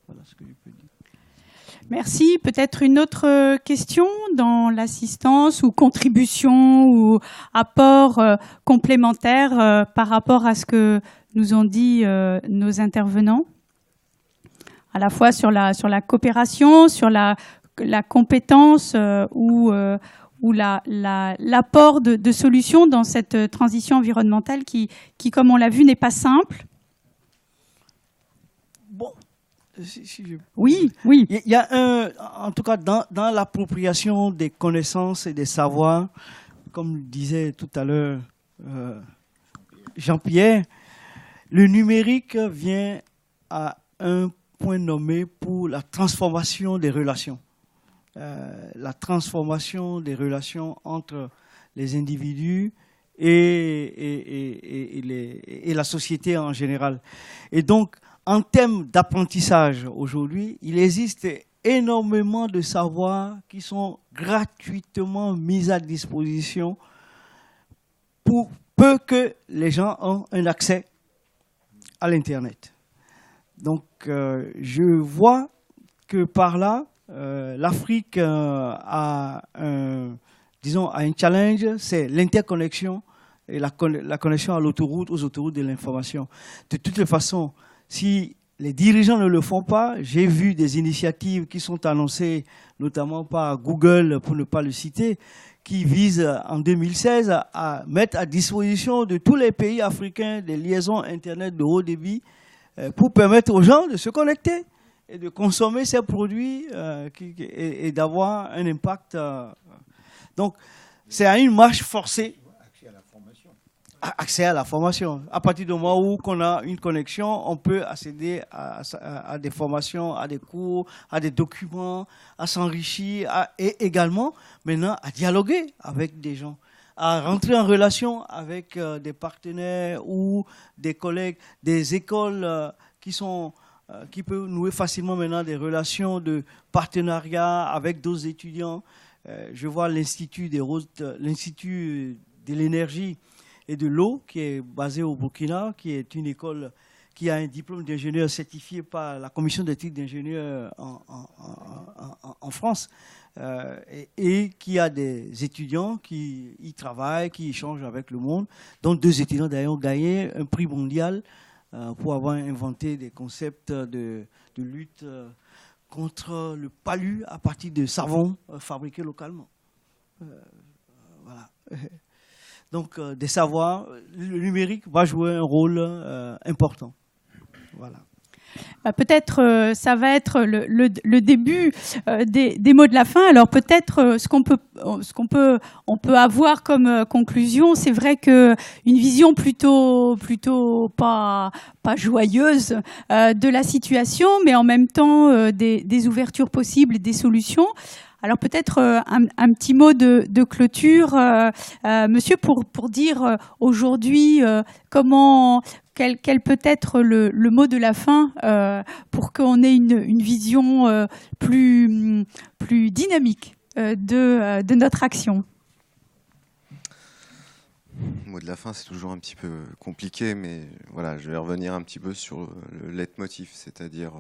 Voilà ce que je peux dire. Merci. Peut-être une autre question dans l'assistance ou contribution ou apport complémentaire par rapport à ce que nous ont dit nos intervenants, à la fois sur la coopération, sur la compétence ou l'apport de solutions dans cette transition environnementale qui, comme on l'a vu, n'est pas simple. Bon, oui. Il y a en tout cas dans l'appropriation des connaissances et des savoirs, comme disait tout à l'heure Jean-Pierre, le numérique vient à un point nommé pour la transformation des relations. La transformation des relations entre les individus et la société en général. Et donc, en termes d'apprentissage, aujourd'hui, il existe énormément de savoirs qui sont gratuitement mis à disposition pour peu que les gens aient un accès à l'Internet. Donc, je vois que par là, l'Afrique a un challenge, c'est l'interconnexion et la connexion aux autoroutes de l'information. De toutes les façons, si les dirigeants ne le font pas, j'ai vu des initiatives qui sont annoncées, notamment par Google, pour ne pas le citer, qui visent en 2016 à mettre à disposition de tous les pays africains des liaisons Internet de haut débit pour permettre aux gens de se connecter et de consommer ces produits et d'avoir un impact. Donc, c'est à une marche forcée. Accès à la formation. À partir du moment où on a une connexion, on peut accéder à des formations, à des cours, à des documents, à s'enrichir et également maintenant à dialoguer avec des gens, à rentrer en relation avec des partenaires ou des collègues, des écoles qui peuvent nouer facilement maintenant des relations de partenariat avec d'autres étudiants. Je vois l'Institut de l'énergie et de l'eau, qui est basé au Burkina, qui est une école qui a un diplôme d'ingénieur certifié par la commission d'éthique d'ingénieurs en France, et qui a des étudiants qui y travaillent, qui échangent avec le monde, dont 2 étudiants d'ailleurs ont gagné un prix mondial pour avoir inventé des concepts de lutte contre le palu à partir de savon fabriqué localement. Voilà. Donc, des savoirs, le numérique va jouer un rôle important. Voilà. Peut-être ça va être le début des mots de la fin. Alors peut-être on peut avoir comme conclusion, c'est vrai que une vision plutôt pas joyeuse de la situation, mais en même temps des ouvertures possibles et des solutions. Alors peut-être un petit mot de clôture, monsieur, pour dire aujourd'hui quel peut être le mot de la fin pour qu'on ait une vision plus dynamique de notre action. Le mot de la fin, c'est toujours un petit peu compliqué, mais voilà, je vais revenir un petit peu sur le leitmotiv, c'est-à-dire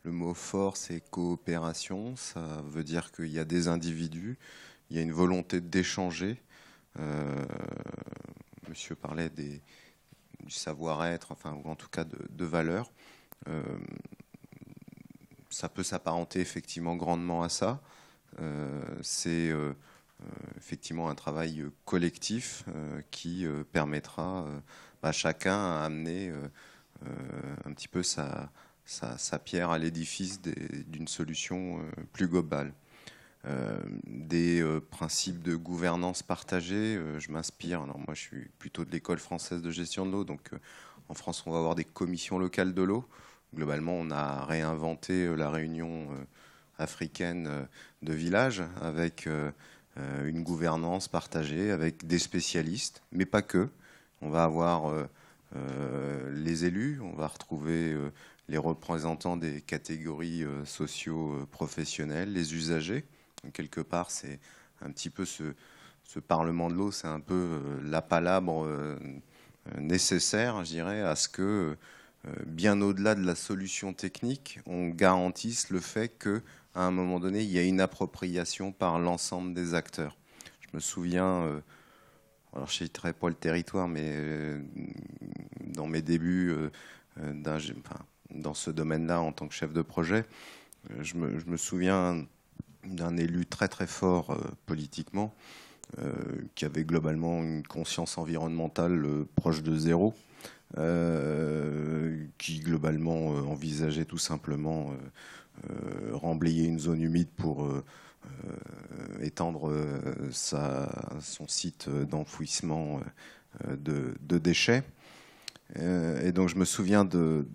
le mot fort, c'est coopération. Ça veut dire qu'il y a des individus, il y a une volonté d'échanger. Monsieur parlait du savoir-être, enfin, ou en tout cas de valeurs. Ça peut s'apparenter effectivement grandement à ça. C'est effectivement un travail collectif qui permettra à chacun à amener un petit peu sa pierre à l'édifice d'une solution plus globale. Des principes de gouvernance partagée, je m'inspire, alors moi je suis plutôt de l'école française de gestion de l'eau, donc en France on va avoir des commissions locales de l'eau. Globalement on a réinventé la réunion africaine de village avec une gouvernance partagée, avec des spécialistes, mais pas que. On va avoir les élus, on va retrouver les représentants des catégories socio-professionnelles, les usagers. Donc, quelque part, c'est un petit peu ce Parlement de l'eau, c'est un peu la palabre nécessaire, je dirais, à ce que, bien au-delà de la solution technique, on garantisse le fait qu'à un moment donné, il y a une appropriation par l'ensemble des acteurs. Je me souviens, alors je ne citerai pas le territoire, mais dans mes débuts dans ce domaine-là, en tant que chef de projet, je me souviens d'un élu très très fort politiquement, qui avait globalement une conscience environnementale proche de zéro, qui globalement envisageait tout simplement remblayer une zone humide pour étendre son site d'enfouissement de déchets. Et donc je me souviens de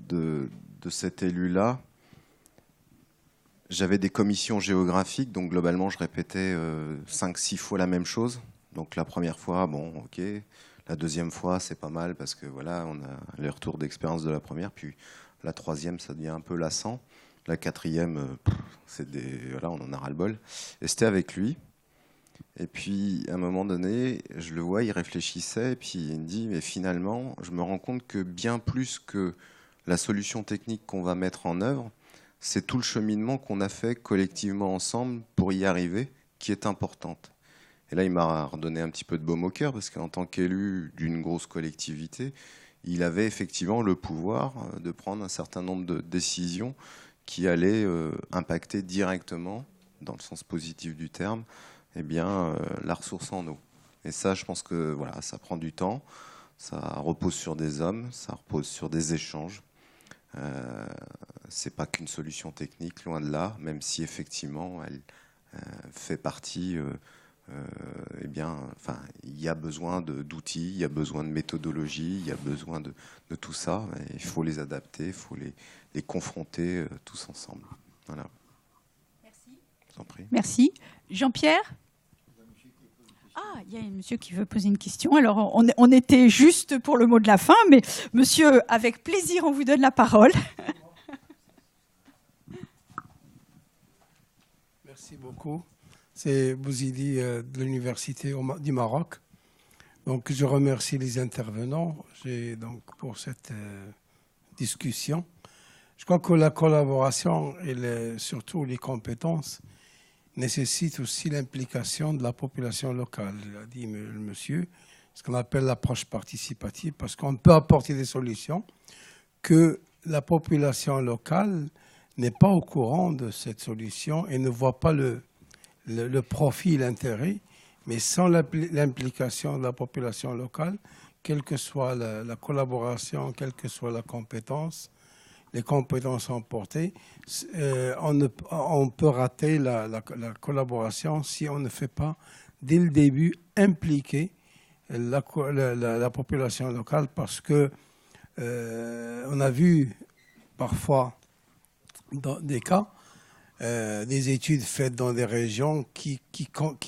cet élu-là. J'avais des commissions géographiques, donc globalement je répétais 5-6 fois la même chose. Donc la première fois, bon, ok. La deuxième fois, c'est pas mal parce que voilà, on a les retours d'expérience de la première. Puis la troisième, ça devient un peu lassant. La quatrième, voilà, on en a ras-le-bol. Et c'était avec lui. Et puis, à un moment donné, je le vois, il réfléchissait, et puis il me dit, mais finalement, je me rends compte que bien plus que la solution technique qu'on va mettre en œuvre, c'est tout le cheminement qu'on a fait collectivement ensemble pour y arriver, qui est importante. Et là, il m'a redonné un petit peu de baume au cœur, parce qu'en tant qu'élu d'une grosse collectivité, il avait effectivement le pouvoir de prendre un certain nombre de décisions qui allaient impacter directement, dans le sens positif du terme, eh bien, la ressource en eau. Et ça, je pense que voilà, ça prend du temps, ça repose sur des hommes, ça repose sur des échanges. C'est pas qu'une solution technique, loin de là, même si effectivement elle fait partie. Eh bien, enfin, il y a besoin d'outils, il y a besoin de méthodologie, il y a besoin de tout ça. Il faut les adapter, il faut les confronter tous ensemble. Voilà. Merci. Je vous en prie. Merci. Jean-Pierre ? Ah, il y a un monsieur qui veut poser une question. Alors, on était juste pour le mot de la fin, mais monsieur, avec plaisir, on vous donne la parole. Merci beaucoup. C'est Bouzidi de l'Université du Maroc. Donc, je remercie les intervenants pour cette discussion. Je crois que la collaboration et surtout les compétences nécessitent aussi l'implication de la population locale. L'a dit le monsieur, ce qu'on appelle l'approche participative, parce qu'on peut apporter des solutions que la population locale n'est pas au courant de cette solution et ne voit pas le profit, l'intérêt, mais sans l'implication de la population locale, quelle que soit la collaboration, quelle que soit la compétence, les compétences emportées, on peut rater la collaboration si on ne fait pas, dès le début, impliquer la population locale, parce que on a vu parfois dans des cas, des études faites dans des régions qui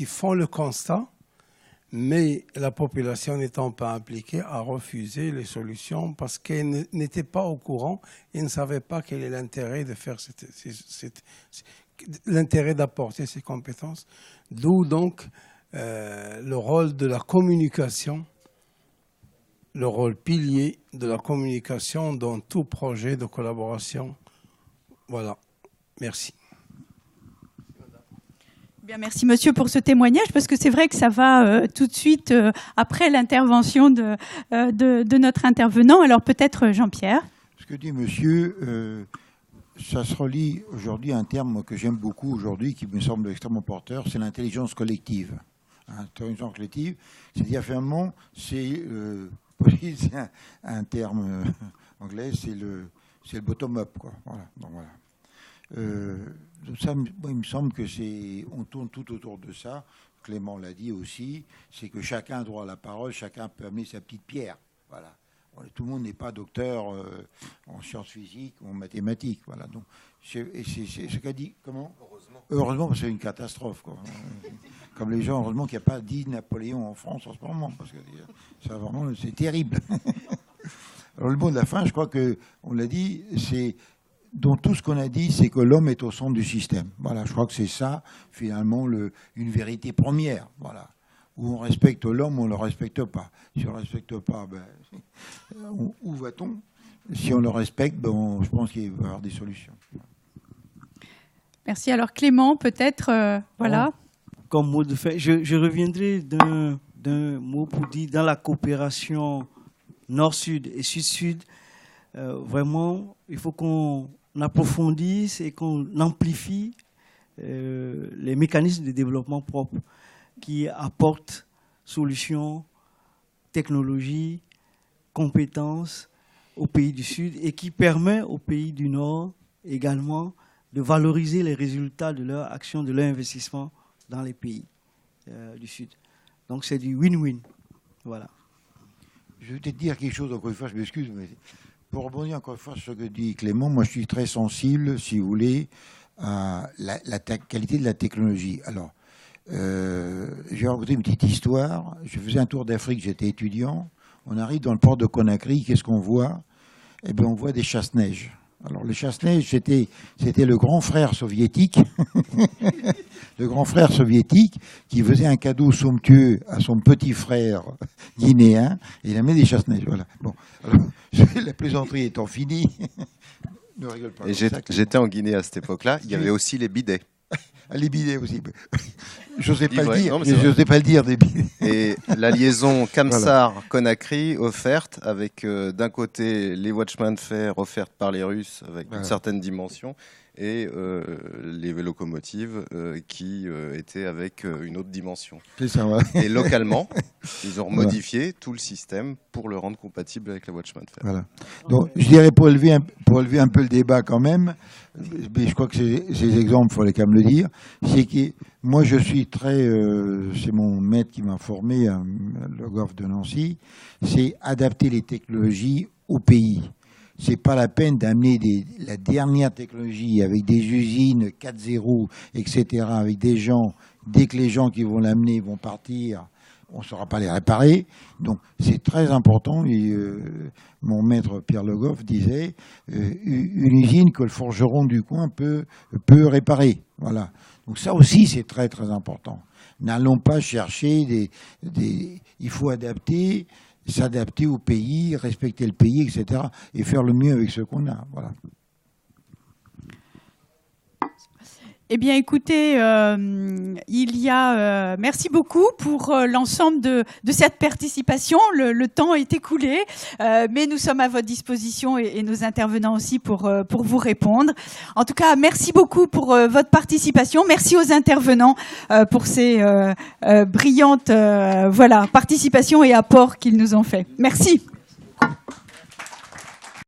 font le constat, mais la population n'étant pas impliquée a refusé les solutions parce qu'elle n'était pas au courant et ne savait pas quel est l'intérêt de faire l'intérêt d'apporter ces compétences. D'où donc le rôle de la communication, le rôle pilier de la communication dans tout projet de collaboration. Voilà. Merci. Bien, merci monsieur pour ce témoignage, parce que c'est vrai que ça va tout de suite après l'intervention de notre intervenant. Alors peut-être Jean-Pierre. Ce que dit monsieur, ça se relie aujourd'hui à un terme que j'aime beaucoup aujourd'hui, qui me semble extrêmement porteur, c'est l'intelligence collective. Intelligence collective, c'est-à-dire finalement, c'est un terme anglais, c'est le bottom-up, quoi. Voilà. Donc, voilà. Ça, il me semble que on tourne tout autour de ça. Clément l'a dit aussi, c'est que chacun a droit à la parole, chacun peut amener sa petite pierre. Voilà. Tout le monde n'est pas docteur en sciences physiques ou en mathématiques. Voilà. Donc, c'est ce qu'a dit. Comment ? Heureusement, parce que c'est une catastrophe, quoi. Comme les gens, heureusement qu'il n'y a pas dit Napoléon en France en ce moment, parce que ça, vraiment, c'est terrible. Alors, le mot de la fin, je crois qu'on l'a dit, c'est. Dont tout ce qu'on a dit, c'est que l'homme est au centre du système. Voilà, je crois que c'est ça, finalement, une vérité première. Voilà, où on respecte l'homme, on ne le respecte pas. Si on ne le respecte pas, où va-t-on ? Si on le respecte, je pense qu'il va y avoir des solutions. Merci. Alors Clément, peut-être, voilà. Comme mot de fin, je reviendrai d'un mot pour dire dans la coopération nord-sud et sud-sud, vraiment, il faut qu'on approfondisse et qu'on amplifie les mécanismes de développement propre qui apportent solutions, technologies, compétences aux pays du Sud et qui permet aux pays du Nord également de valoriser les résultats de leur action, de leur investissement dans les pays du Sud. Donc c'est du win-win. Voilà. Je vais peut-être dire quelque chose, encore une fois, je m'excuse, mais pour rebondir encore une fois sur ce que dit Clément, moi je suis très sensible, si vous voulez, à la qualité de la technologie. Alors, je vais raconter une petite histoire. Je faisais un tour d'Afrique, j'étais étudiant. On arrive dans le port de Conakry, qu'est-ce qu'on voit ? Eh bien, on voit des chasse-neige. Alors le chasse-neige, c'était le grand frère soviétique, le grand frère soviétique qui faisait un cadeau somptueux à son petit frère guinéen, et il a mis des chasse-neige. Voilà. Bon, alors, la plaisanterie étant finie, ne rigole pas. Et j'étais en Guinée à cette époque-là. Il y avait aussi les bidets. Les bidets aussi. J'osais pas Ouais, le dire, non, mais mais j'osais pas le dire des bidets. Et la liaison Kamsar-Conakry offerte avec d'un côté les Watchman de fer offertes par les Russes avec une certaine dimension et les locomotives qui étaient avec une autre dimension. C'est ça, ouais. Et localement, ils ont modifié tout le système pour le rendre compatible avec la Watchman de fer. Voilà. Donc, je dirais pour élever un peu le débat quand même, mais je crois que ces exemples, il fallait quand même le dire, c'est que moi je suis très, c'est mon maître qui m'a formé, le GOF de Nancy, c'est adapter les technologies au pays. C'est pas la peine d'amener la dernière technologie avec des usines 4.0, etc., avec des gens, dès que les gens qui vont l'amener vont partir, on ne saura pas les réparer. Donc c'est très important. Et, mon maître Pierre Le Goff disait une usine que le forgeron du coin peut réparer. Voilà. Donc ça aussi c'est très très important. N'allons pas chercher il faut adapter, s'adapter au pays, respecter le pays, etc. et faire le mieux avec ce qu'on a. Voilà. Eh bien, écoutez, merci beaucoup pour l'ensemble de cette participation. Le temps est écoulé, mais nous sommes à votre disposition et nos intervenants aussi pour vous répondre. En tout cas, merci beaucoup pour votre participation. Merci aux intervenants pour ces brillantes participations et apports qu'ils nous ont fait. Merci.